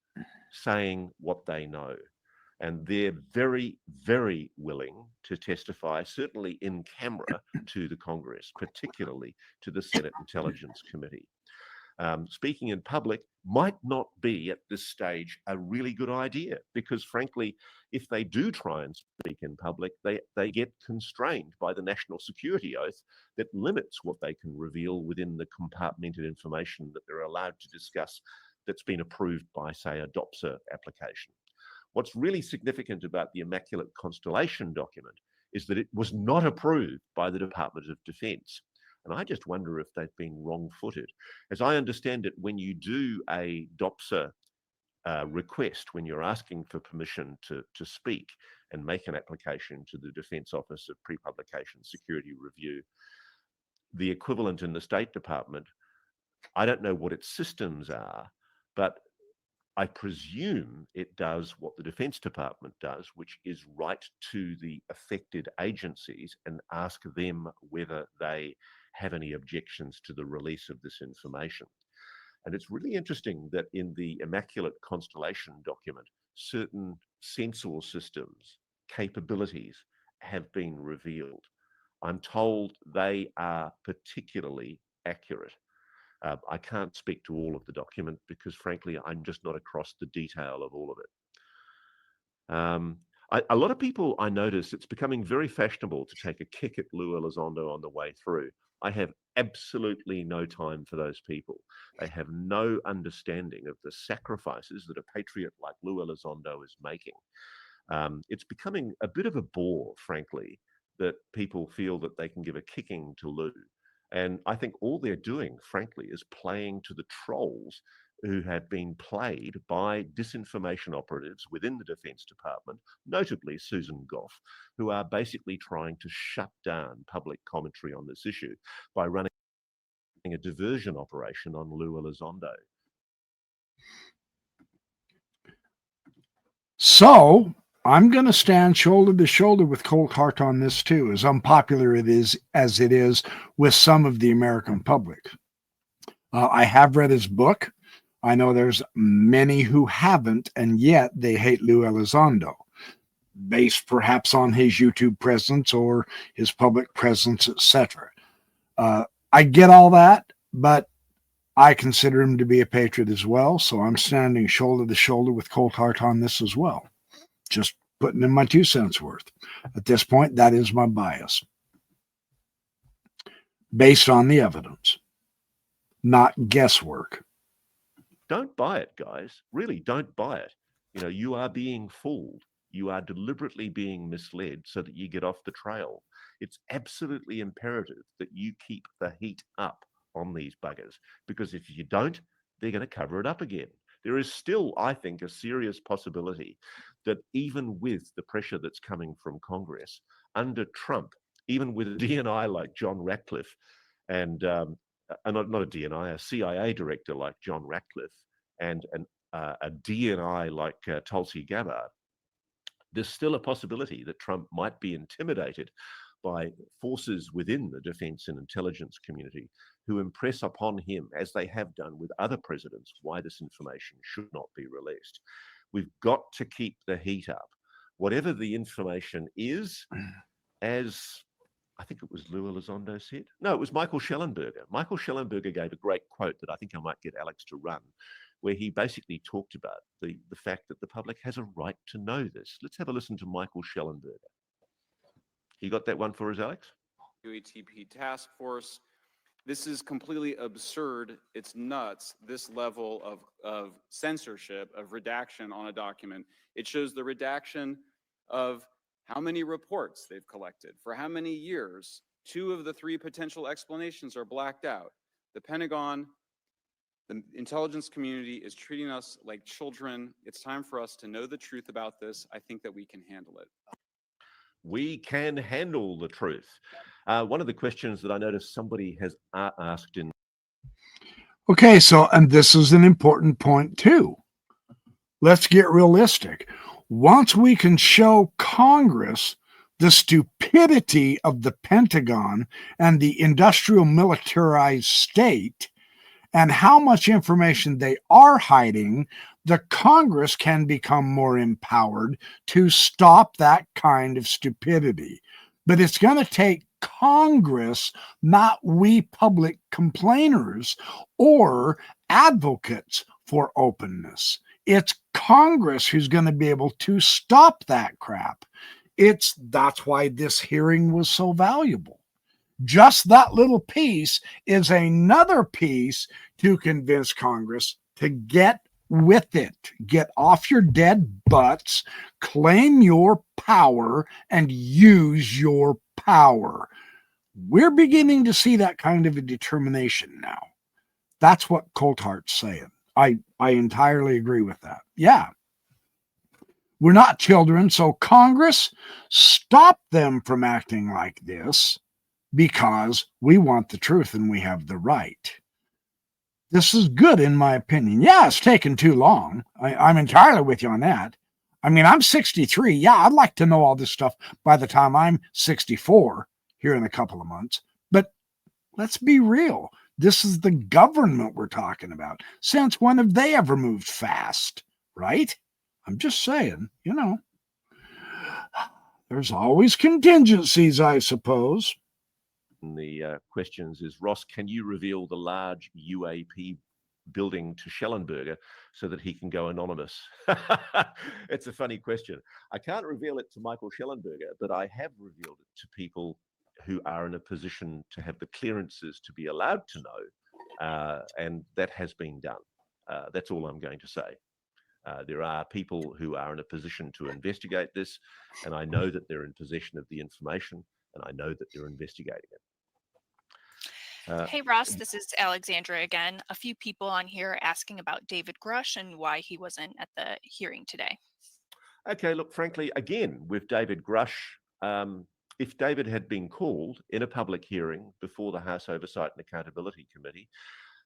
saying what they know. And they're very, very willing to testify, certainly in camera, to the Congress, particularly to the Senate Intelligence Committee. Speaking in public might not be at this stage a really good idea because, frankly, if they do try and speak in public, they get constrained by the national security oath that limits what they can reveal within the compartmented information that they're allowed to discuss that's been approved by, say, a DOPSA application. What's really significant about the immaculate constellation document is that it was not approved by the Department of Defense. And I just wonder if they've been wrong-footed. As I understand it, when you do a DOPSA request, when you're asking for permission to speak and make an application to the Defense Office of Pre-Publication Security Review, the equivalent in the State Department, I don't know what its systems are, but I presume it does what the Defense Department does, which is write to the affected agencies and ask them whether they have any objections to the release of this information. And it's really interesting that in the Immaculate Constellation document, certain sensor systems, capabilities have been revealed. I'm told they are particularly accurate. I can't speak to all of the document because, frankly, I'm just not across the detail of all of it. A lot of people, I notice, it's becoming very fashionable to take a kick at Lou Elizondo on the way through. I have absolutely no time for those people. They have no understanding of the sacrifices that a patriot like Lou Elizondo is making. It's becoming a bit of a bore, frankly, that people feel that they can give a kicking to Lou. And I think all they're doing, frankly, is playing to the trolls who have been played by disinformation operatives within the Defense Department, notably Susan Gough, who are basically trying to shut down public commentary on this issue by running a diversion operation on Lou Elizondo.
So I'm going to stand shoulder to shoulder with Coulthart on this too, as unpopular it is as it is with some of the American public. I have read his book. I know there's many who haven't, and yet they hate Lou Elizondo, based perhaps on his YouTube presence or his public presence, etc. I get all that, but I consider him to be a patriot as well, so I'm standing shoulder to shoulder with Coulthart on this as well. Just putting in my 2 cents worth. At this point, that is my bias, based on the evidence, not guesswork.
Don't buy it, guys. Really, don't buy it. You know, you are being fooled. You are deliberately being misled so that you get off the trail. It's absolutely imperative that you keep the heat up on these buggers, because if you don't, they're going to cover it up again. There is still, I think, a serious possibility that even with the pressure that's coming from Congress, under Trump, even with a DNI like John Ratcliffe and not a DNI, a CIA director like John Ratcliffe and a DNI like Tulsi Gabbard, there's still a possibility that Trump might be intimidated by forces within the defense and intelligence community who impress upon him, as they have done with other presidents, why this information should not be released. We've got to keep the heat up. Whatever the information is, as I think it was Lou Elizondo said. No, it was Michael Schellenberger. Michael Schellenberger gave a great quote that I think I might get Alex to run, where he basically talked about the fact that the public has a right to know this. Let's have a listen to Michael Schellenberger. You got that one for us, Alex?
UATP task force This is completely absurd. It's nuts, this level of censorship, of redaction on a document. It shows the redaction of how many reports they've collected, for how many years. 2 of the 3 potential explanations are blacked out. The Pentagon, the intelligence community is treating us like children. It's time for us to know the truth about this. I think that we can handle it.
We can handle the truth. One of the questions that I noticed somebody has asked in.
Okay, so, and this is an important point too. Let's get realistic. Once we can show Congress the stupidity of the Pentagon and the industrial militarized state and how much information they are hiding, the Congress can become more empowered to stop that kind of stupidity. But it's going to take Congress, not we public complainers or advocates for openness. It's Congress who's going to be able to stop that crap. That's why this hearing was so valuable. Just that little piece is another piece to convince Congress to get with it. Get off your dead butts, claim your power, and use your power. We're beginning to see that kind of a determination now. That's what Coulthart's saying. I entirely agree with that. Yeah. We're not children, so Congress, stop them from acting like this, because we want the truth and we have the right. This is good, in my opinion. Yeah, it's taken too long. I'm entirely with you on that. I mean, I'm 63. Yeah, I'd like to know all this stuff by the time I'm 64 here in a couple of months. But let's be real. This is the government we're talking about. Since when have they ever moved fast, right? I'm just saying, there's always contingencies, I suppose.
The questions is, Ross, can you reveal the large UAP building to Schellenberger so that he can go anonymous? It's a funny question. I can't reveal it to Michael Schellenberger, but I have revealed it to people who are in a position to have the clearances to be allowed to know, and that has been done. That's all I'm going to say. There are people who are in a position to investigate this, and I know that they're in possession of the information, and I know that they're investigating it.
Hey, Ross, this is Alexandra again. A few people on here are asking about David Grush and why he wasn't at the hearing today.
Okay, look, frankly, again, with David Grush, if David had been called in a public hearing before the House Oversight and Accountability Committee,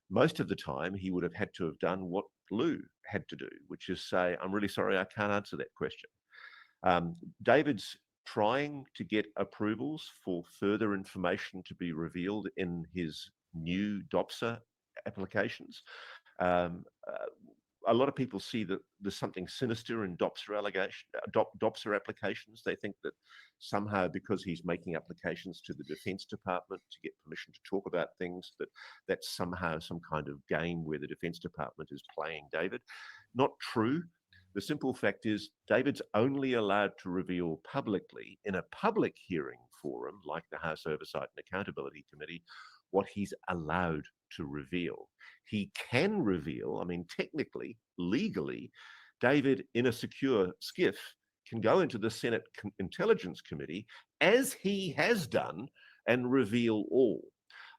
most of the time he would have had to have done what Lou had to do, which is say, I'm really sorry, I can't answer that question. David's trying to get approvals for further information to be revealed in his new DOPSA applications. A lot of people see that there's something sinister in DOPSA applications. They think that somehow because he's making applications to the Defense Department to get permission to talk about things, that's somehow some kind of game where the Defense Department is playing David. Not true. The simple fact is David's only allowed to reveal publicly in a public hearing forum like the House Oversight and Accountability Committee what he's allowed to reveal. He can reveal, I mean, technically, legally, David in a secure SCIF can go into the Senate Intelligence Committee, as he has done, and reveal all.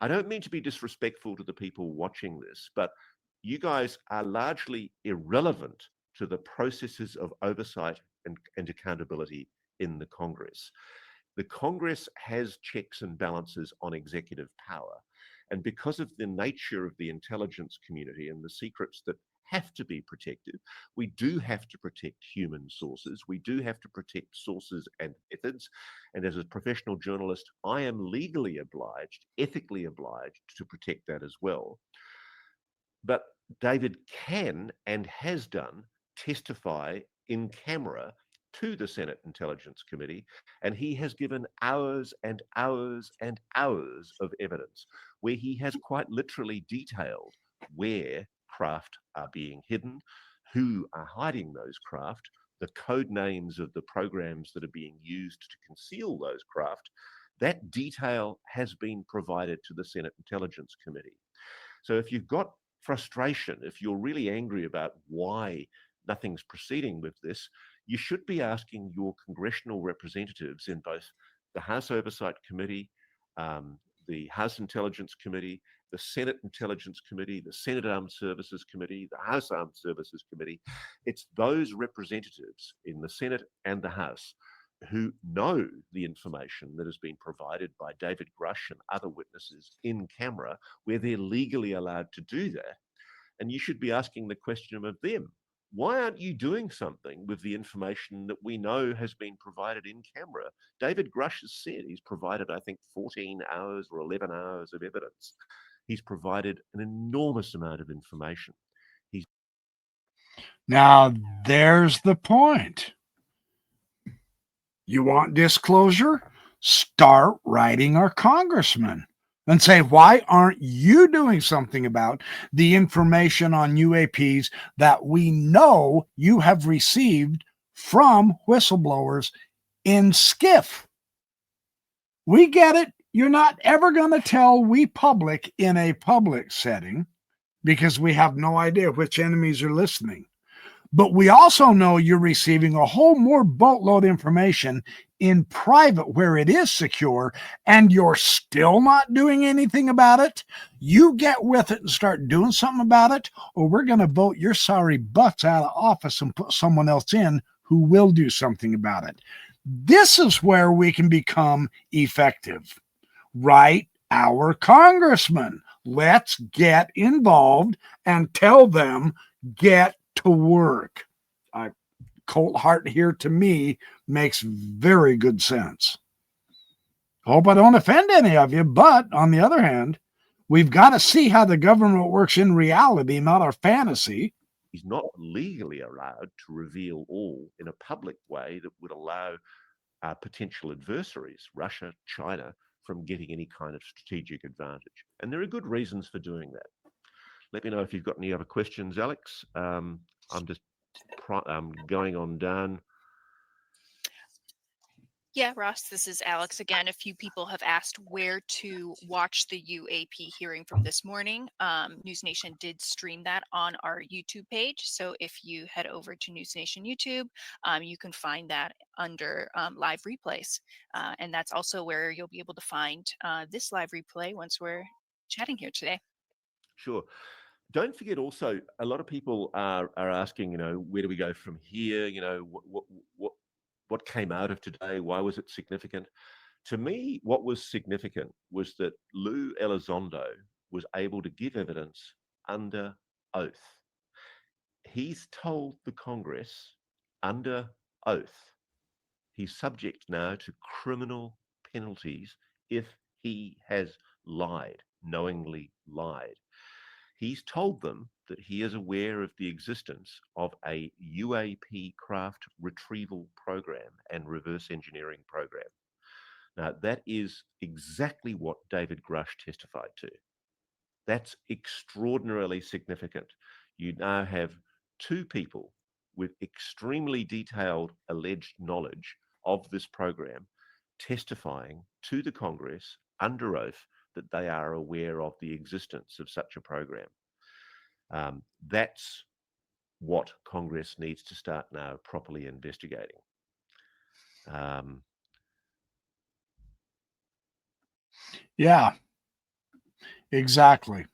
I don't mean to be disrespectful to the people watching this, but you guys are largely irrelevant to the processes of oversight and accountability in the Congress. The Congress has checks and balances on executive power. And because of the nature of the intelligence community and the secrets that have to be protected, we do have to protect human sources. We do have to protect sources and methods. And as a professional journalist, I am legally obliged, ethically obliged to protect that as well. But David can and has done testify in camera to the Senate Intelligence Committee, and he has given hours and hours and hours of evidence where he has quite literally detailed where craft are being hidden, who are hiding those craft, the code names of the programs that are being used to conceal those craft. That detail has been provided to the Senate Intelligence Committee. So if you've got frustration, if you're really angry about why nothing's proceeding with this, you should be asking your congressional representatives in both the House Oversight Committee, the House Intelligence Committee, the Senate Intelligence Committee, the Senate Armed Services Committee, the House Armed Services Committee. It's those representatives in the Senate and the House who know the information that has been provided by David Grush and other witnesses in camera, where they're legally allowed to do that. And you should be asking the question of them, why aren't you doing something with the information that we know has been provided in camera? David Grush has said he's provided, I think, 14 hours or 11 hours of evidence. He's provided an enormous amount of information.
Now, there's the point. You want disclosure? Start writing our congressman and say, why aren't you doing something about the information on UAPs that we know you have received from whistleblowers in SCIF? We get it. You're not ever going to tell we public in a public setting because we have no idea which enemies are listening. But we also know you're receiving a whole more boatload information in private where it is secure, and you're still not doing anything about it. You get with it and start doing something about it, or we're going to vote your sorry butts out of office and put someone else in who will do something about it. This is where we can become effective. Write our congressman. Let's get involved and tell them, get to work. Coulthart here to me makes very good sense. Hope I don't offend any of you, but on the other hand, we've got to see how the government works in reality, not our fantasy.
He's not legally allowed to reveal all in a public way that would allow potential adversaries, Russia, China, from getting any kind of strategic advantage. And there are good reasons for doing that. Let me know if you've got any other questions, Alex. I'm just going on down.
Yeah, Ross, this is Alex again. A few people have asked where to watch the UAP hearing from this morning. News Nation did stream that on our YouTube page. So if you head over to News Nation YouTube, you can find that under live replays. And that's also where you'll be able to find this live replay once we're chatting here today.
Sure. Don't forget also, a lot of people are asking, where do we go from here? What came out of today? Why was it significant? To me, what was significant was that Lou Elizondo was able to give evidence under oath. He's told the Congress under oath he's subject now to criminal penalties if he has lied, knowingly lied. He's told them that he is aware of the existence of a UAP craft retrieval program and reverse engineering program. Now, that is exactly what David Grush testified to. That's extraordinarily significant. You now have two people with extremely detailed alleged knowledge of this program testifying to the Congress under oath that they are aware of the existence of such a program. That's what Congress needs to start now properly investigating.
Yeah, exactly.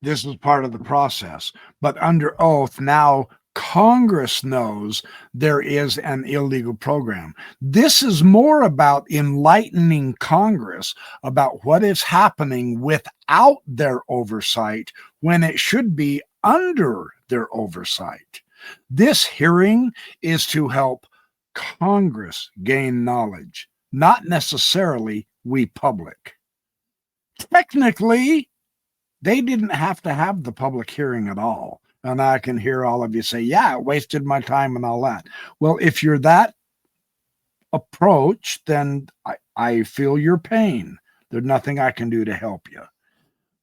This is part of the process. But under oath, now Congress knows there is an illegal program. This is more about enlightening Congress about what is happening without their oversight when it should be under their oversight. This hearing is to help Congress gain knowledge, not necessarily we public. Technically, they didn't have to have the public hearing at all. And I can hear all of you say, yeah, it wasted my time and all that. Well, if you're that approach, then I feel your pain. There's nothing I can do to help you.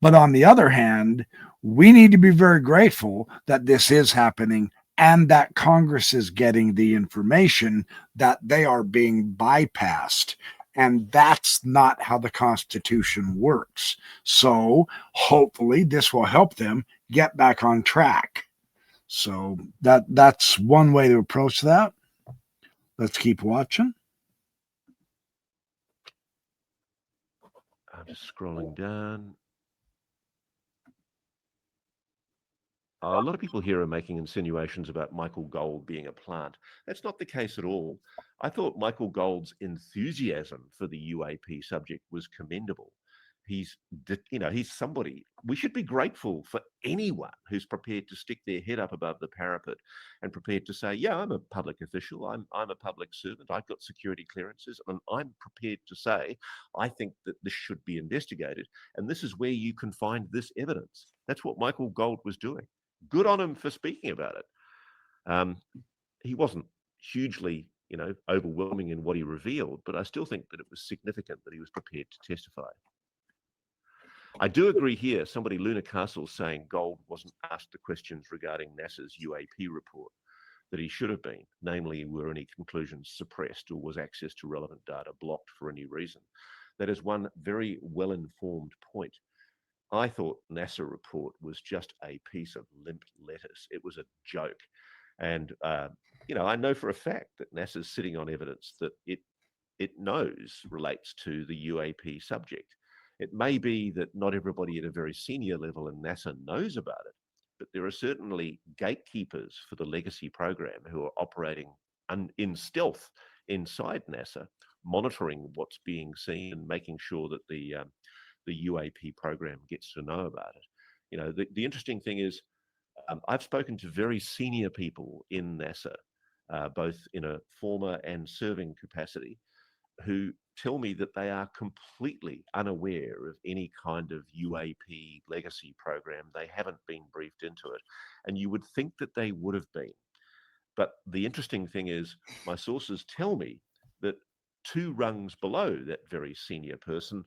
But on the other hand, we need to be very grateful that this is happening and that Congress is getting the information that they are being bypassed. And that's not how the Constitution works. So hopefully this will help them get back on track. So that's one way to approach that. Let's keep watching.
I'm just scrolling down. A lot of people here are making insinuations about Michael Gold being a plant. That's not the case at all. I thought Michael Gold's enthusiasm for the UAP subject was commendable. He's somebody. We should be grateful for anyone who's prepared to stick their head up above the parapet and prepared to say, yeah, I'm a public official. I'm a public servant. I've got security clearances, and I'm prepared to say, I think that this should be investigated. And this is where you can find this evidence. That's what Michael Gold was doing. Good on him for speaking about it. He wasn't hugely, overwhelming in what he revealed, but I still think that it was significant that he was prepared to testify. I do agree here. Somebody, Luna Castle, saying Gold wasn't asked the questions regarding NASA's UAP report that he should have been, namely, were any conclusions suppressed or was access to relevant data blocked for any reason? That is one very well-informed point. I thought NASA report was just a piece of limp lettuce. It was a joke. And, I know for a fact that NASA's sitting on evidence that it knows relates to the UAP subject. It may be that not everybody at a very senior level in NASA knows about it, but there are certainly gatekeepers for the legacy program who are operating in stealth inside NASA, monitoring what's being seen and making sure that the UAP program gets to know about it. The interesting thing is, I've spoken to very senior people in NASA, both in a former and serving capacity, who tell me that they are completely unaware of any kind of UAP legacy program. They haven't been briefed into it. And you would think that they would have been. But the interesting thing is, my sources tell me that 2 rungs below that very senior person,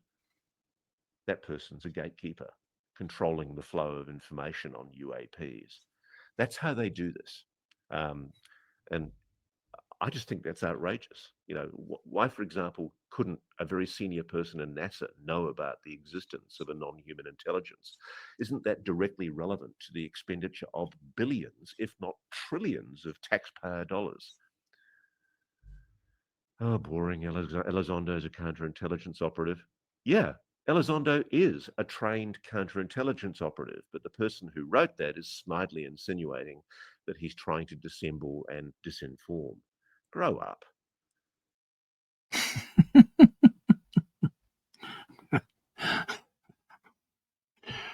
that person's a gatekeeper controlling the flow of information on UAPs. That's how they do this. And I just think that's outrageous. Why, for example, couldn't a very senior person in NASA know about the existence of a non-human intelligence? Isn't that directly relevant to the expenditure of billions, if not trillions, of taxpayer dollars? Oh, boring. Elizondo's a counterintelligence operative. Yeah, Elizondo is a trained counterintelligence operative, but the person who wrote that is snidely insinuating that he's trying to dissemble and disinform. Grow up.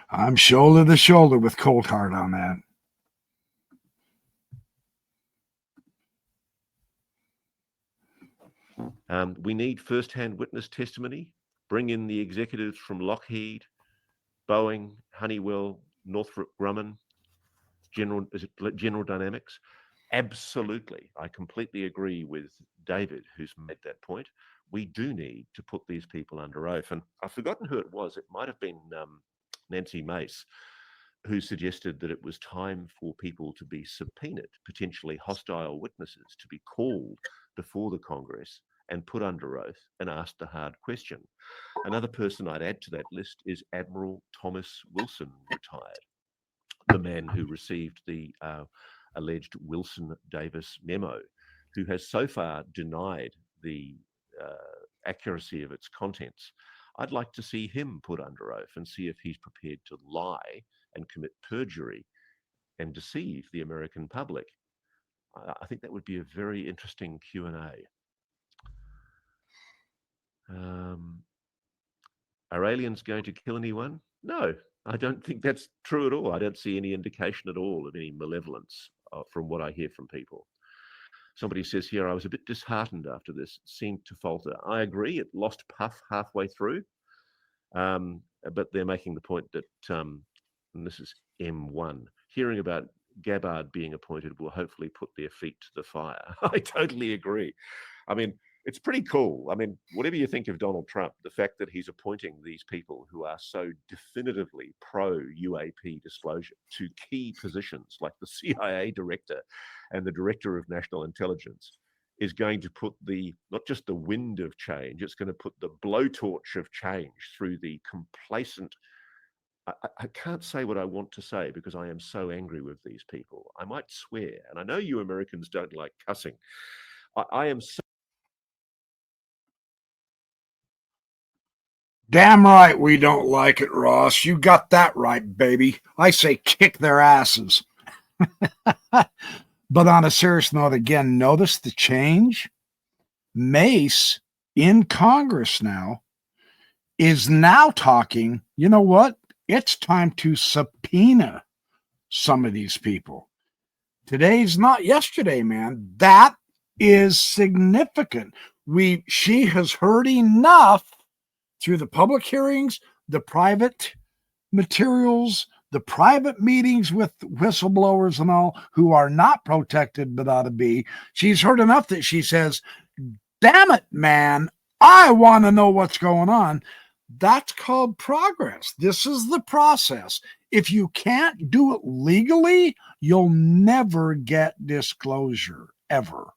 I'm shoulder to shoulder with Coulthart on
that. We need first-hand witness testimony. Bring in the executives from Lockheed, Boeing, Honeywell, Northrop Grumman, General Dynamics. Absolutely. I completely agree with David, who's made that point. We do need to put these people under oath. And I've forgotten who it was. It might have been Nancy Mace, who suggested that it was time for people to be subpoenaed, potentially hostile witnesses, to be called before the Congress and put under oath and asked the hard question. Another person I'd add to that list is Admiral Thomas Wilson, retired, the man who received the alleged Wilson Davis memo, who has so far denied the accuracy of its contents. I'd like to see him put under oath and see if he's prepared to lie and commit perjury and deceive the American public. I think that would be a very interesting Q&A. Are aliens going to kill anyone? No, I don't think that's true at all. I don't see any indication at all of any malevolence from what I hear from people. Somebody says here, I was a bit disheartened after this. It seemed to falter. I agree. It lost puff halfway through. But they're making the point that, and this is M1, hearing about Gabbard being appointed will hopefully put their feet to the fire. I totally agree. I mean, it's pretty cool. I mean, whatever you think of Donald Trump, the fact that he's appointing these people who are so definitively pro-UAP disclosure to key positions like the CIA director and the director of national intelligence is going to put not just the wind of change, it's going to put the blowtorch of change through the complacent. I can't say what I want to say because I am so angry with these people. I might swear, and I know you Americans don't like cussing. I am so.
Damn right we don't like it, Ross. You got that right, baby. I say kick their asses. But on a serious note, again, notice the change. Mace in Congress now is now talking, you know what? It's time to subpoena some of these people. Today's not yesterday, man. That is significant. She has heard enough through the public hearings, the private materials, the private meetings with whistleblowers and all who are not protected but ought to be. She's heard enough that she says, damn it, man, I want to know what's going on. That's called progress. This is the process. If you can't do it legally, you'll never get disclosure, ever.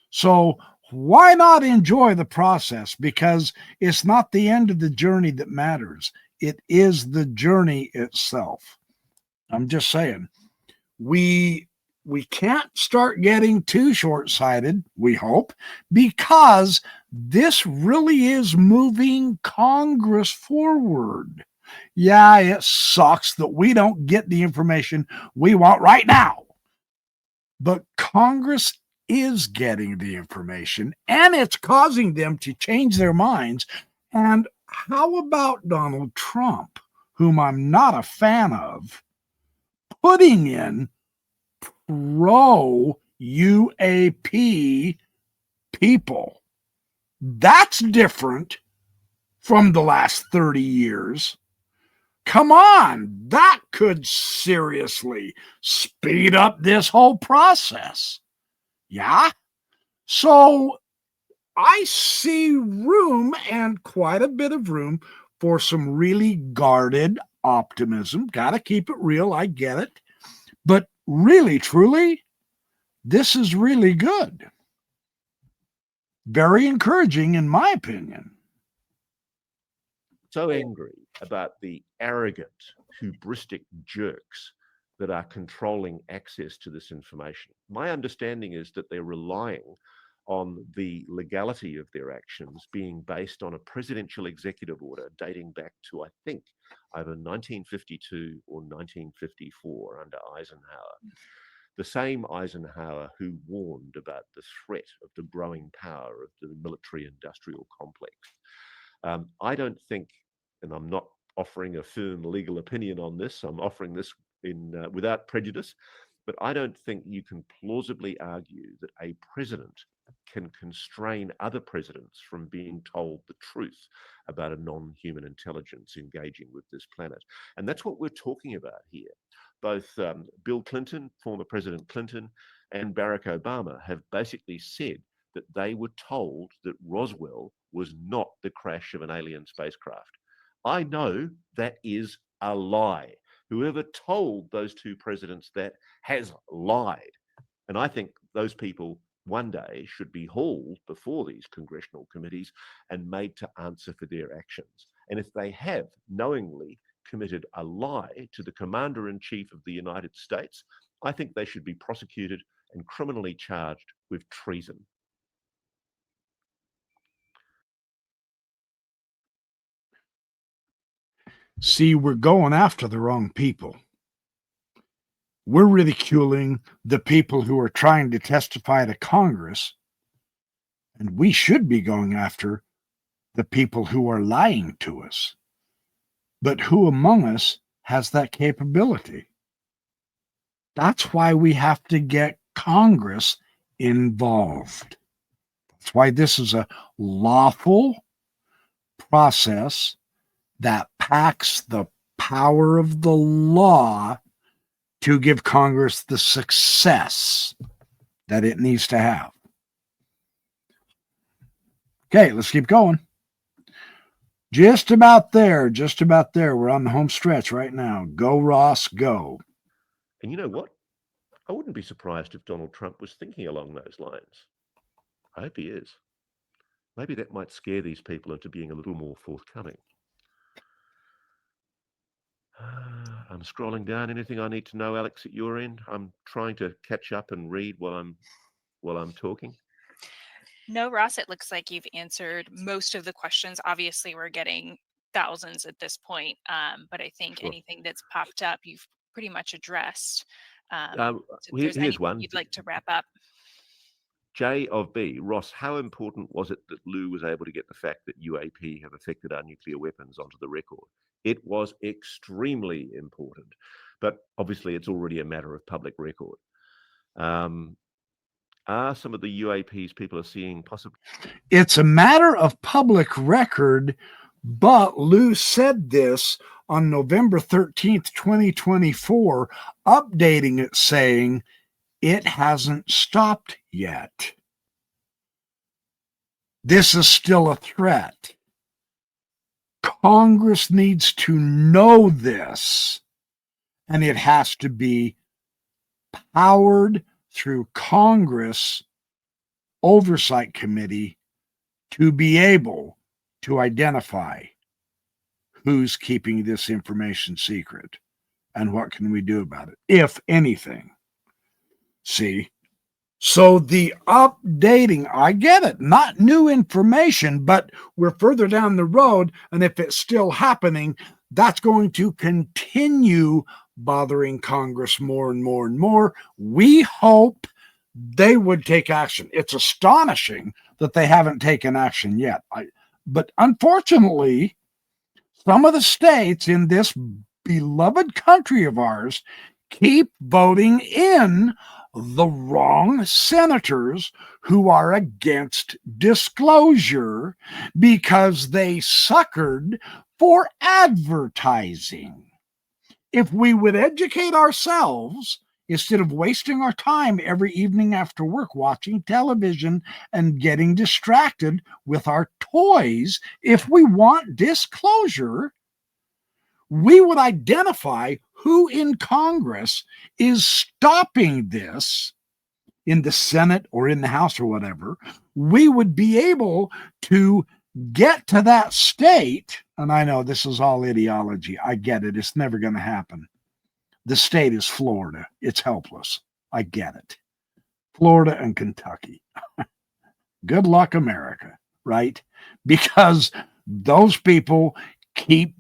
So why not enjoy the process? Because it's not the end of the journey that matters. It is the journey itself. I'm just saying, we can't start getting too short-sighted, we hope, because this really is moving Congress forward. Yeah, it sucks that we don't get the information we want right now, but Congress is getting the information, and it's causing them to change their minds. And how about Donald Trump, whom I'm not a fan of, putting in pro UAP people? That's different from the last 30 years. Come on, that could seriously speed up this whole process. Yeah. So I see room, and quite a bit of room, for some really guarded optimism. Got to keep it real. I get it. But really, truly, this is really good. Very encouraging, in my opinion.
So angry about the arrogant, hubristic jerks that are controlling access to this information. My understanding is that they're relying on the legality of their actions being based on a presidential executive order dating back to, I think, either 1952 or 1954 under Eisenhower. The same Eisenhower who warned about the threat of the growing power of the military-industrial complex. I don't think, and I'm not offering a firm legal opinion on this, I'm offering this without prejudice, but I don't think you can plausibly argue that a president can constrain other presidents from being told the truth about a non-human intelligence engaging with this planet. And that's what we're talking about here. Both Bill Clinton, former President Clinton, and Barack Obama have basically said that they were told that Roswell was not the crash of an alien spacecraft. I know that is a lie. Whoever told those two presidents that has lied. And I think those people one day should be hauled before these congressional committees and made to answer for their actions. And if they have knowingly committed a lie to the Commander-in-Chief of the United States, I think they should be prosecuted and criminally charged with treason.
See, we're going after the wrong people. We're ridiculing the people who are trying to testify to Congress, and we should be going after the people who are lying to us. But who among us has that capability? That's why we have to get Congress involved. That's why this is a lawful process that packs the power of the law to give Congress the success that it needs to have. Okay, let's keep going. Just about there, just about there. We're on the home stretch right now. Go, Ross, go.
And you know what? I wouldn't be surprised if Donald Trump was thinking along those lines. I hope he is. Maybe that might scare these people into being a little more forthcoming. I'm scrolling down. Anything I need to know, Alex, at your end? I'm trying to catch up and read while I'm talking.
No, Ross, it looks like you've answered most of the questions. Obviously, we're getting thousands at this point, but I think
Sure.
anything that's popped up, you've pretty much addressed. So if there's
Here's
anything
one.
you'd like to wrap up.
J of B, Ross, how important was it that Lou was able to get the fact that UAP have affected our nuclear weapons onto the record? It was extremely important, but obviously it's already a matter of public record. Are some of the UAPs people are seeing possibly?
It's a matter of public record, but Lou said this on November 13th, 2024, updating it saying it hasn't stopped yet. This is still a threat. Congress needs to know this, and it has to be powered through Congress Oversight Committee to be able to identify who's keeping this information secret and what can we do about it, if anything. See? So the updating, I get it, not new information, but we're further down the road, and if it's still happening, that's going to continue bothering Congress more and more and more. We hope they would take action. It's astonishing that they haven't taken action yet. But unfortunately, some of the states in this beloved country of ours keep voting in the wrong senators who are against disclosure because they suckered for advertising. If we would educate ourselves instead of wasting our time every evening after work watching television and getting distracted with our toys, if we want disclosure, we would identify who in Congress is stopping this in the Senate or in the House or whatever. We would be able to get to that state. And I know this is all ideology. I get it. It's never going to happen. The state is Florida. It's helpless. I get it. Florida and Kentucky. Good luck, America, right? Because those people keep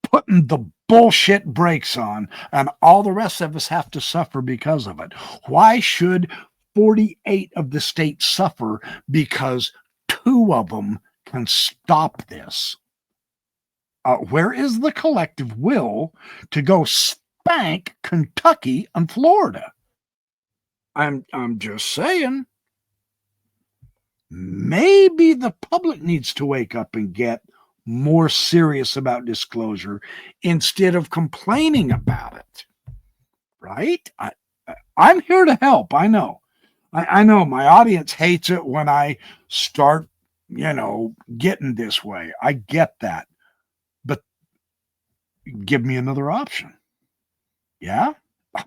putting the bullshit brakes on, and all the rest of us have to suffer because of it. Why should 48 of the states suffer because 2 of them can stop this? Where is the collective will to go spank Kentucky and Florida? I'm just saying, maybe the public needs to wake up and get more serious about disclosure instead of complaining about it, right? I'm here to help. I know. I know my audience hates it when I start, getting this way. I get that. But give me another option. Yeah? All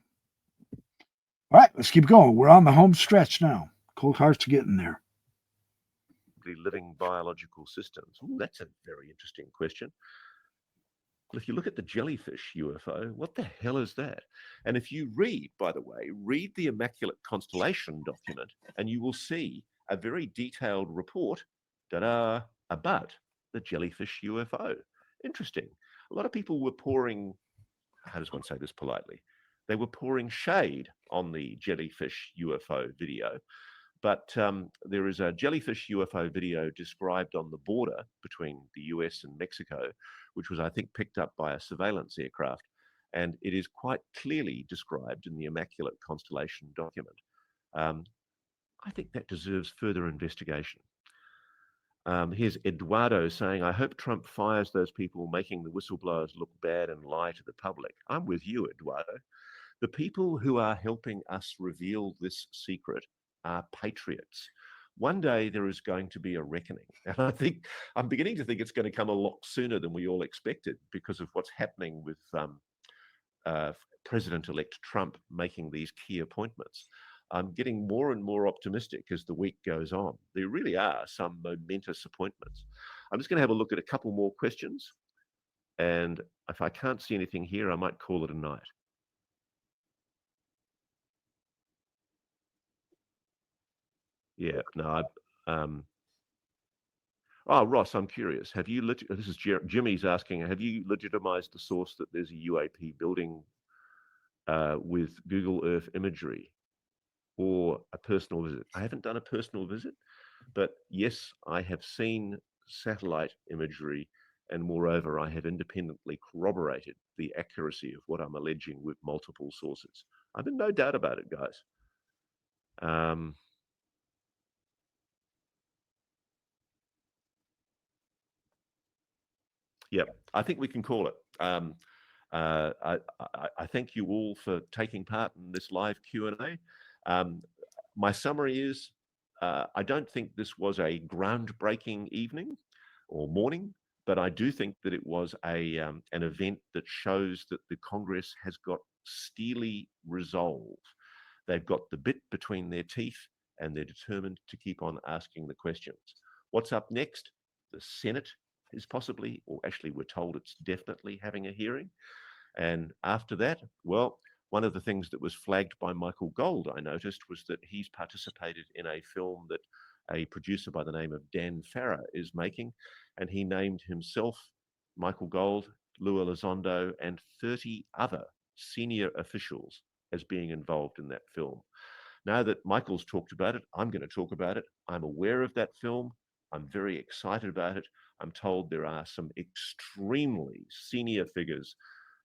right, let's keep going. We're on the home stretch now. Coulthart's getting there.
Living biological systems? Ooh, that's a very interesting question. Well, if you look at the jellyfish UFO, what the hell is that? And if you read, by the way, read the Immaculate Constellation document, and you will see a very detailed report, about the jellyfish UFO. Interesting. A lot of people were pouring, how does one say this politely? They were pouring shade on the jellyfish UFO video. But there is a jellyfish UFO video described on the border between the US and Mexico, which was, I think, picked up by a surveillance aircraft. And it is quite clearly described in the Immaculate Constellation document. I think that deserves further investigation. Here's Eduardo saying, I hope Trump fires those people making the whistleblowers look bad and lie to the public. I'm with you, Eduardo. The people who are helping us reveal this secret are patriots. One day there is going to be a reckoning. And I'm beginning to think it's going to come a lot sooner than we all expected because of what's happening with President-elect Trump making these key appointments. I'm getting more and more optimistic as the week goes on. There really are some momentous appointments. I'm just going to have a look at a couple more questions. And if I can't see anything here, I might call it a night. Yeah, no, oh, Ross, I'm curious. Have you, this is Jimmy's asking, have you legitimized the source that there's a UAP building with Google Earth imagery or a personal visit? I haven't done a personal visit, but yes, I have seen satellite imagery, and moreover, I have independently corroborated the accuracy of what I'm alleging with multiple sources. I've been no doubt about it, guys. Yeah, I think we can call it. I thank you all for taking part in this live Q&A. My summary is, I don't think this was a groundbreaking evening or morning, but I do think that it was an event that shows that the Congress has got steely resolve. They've got the bit between their teeth and they're determined to keep on asking the questions. What's up next? The Senate is possibly, or actually we're told it's definitely having a hearing. And after that, well, one of the things that was flagged by Michael Gold, I noticed, was that he's participated in a film that a producer by the name of Dan Farrar is making, and he named himself, Michael Gold, Lou Elizondo, and 30 other senior officials as being involved in that film. Now that Michael's talked about it, I'm going to talk about it. I'm aware of that film. I'm very excited about it. I'm told there are some extremely senior figures,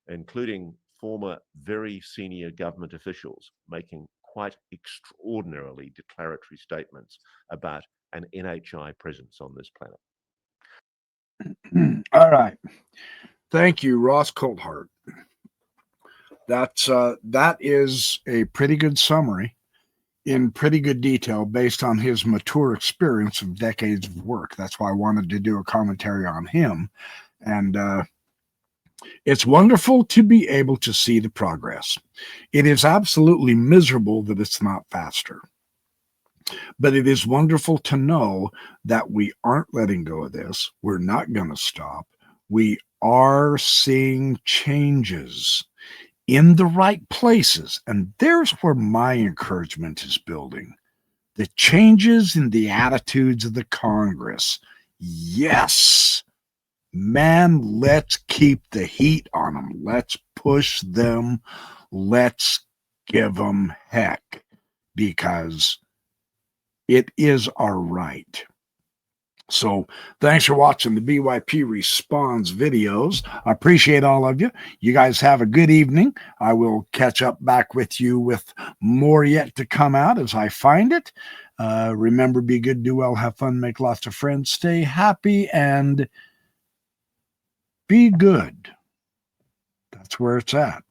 including former very senior government officials, making quite extraordinarily declaratory statements about an NHI presence on this planet.
All right. Thank you, Ross Coulthart. That is a pretty good summary in pretty good detail based on his mature experience of decades of work. That's why I wanted to do a commentary on him. And it's wonderful to be able to see the progress. It is absolutely miserable that it's not faster. But it is wonderful to know that we aren't letting go of this. We're not going to stop. We are seeing changes in the right places. And there's where my encouragement is building. The changes in the attitudes of the Congress. Yes, man, let's keep the heat on them. Let's push them. Let's give them heck, because it is our right. So thanks for watching the BYP Responds videos. I appreciate all of you. You guys have a good evening. I will catch up back with you with more yet to come out as I find it. Remember, be good, do well, have fun, make lots of friends, stay happy, and be good. That's where it's at.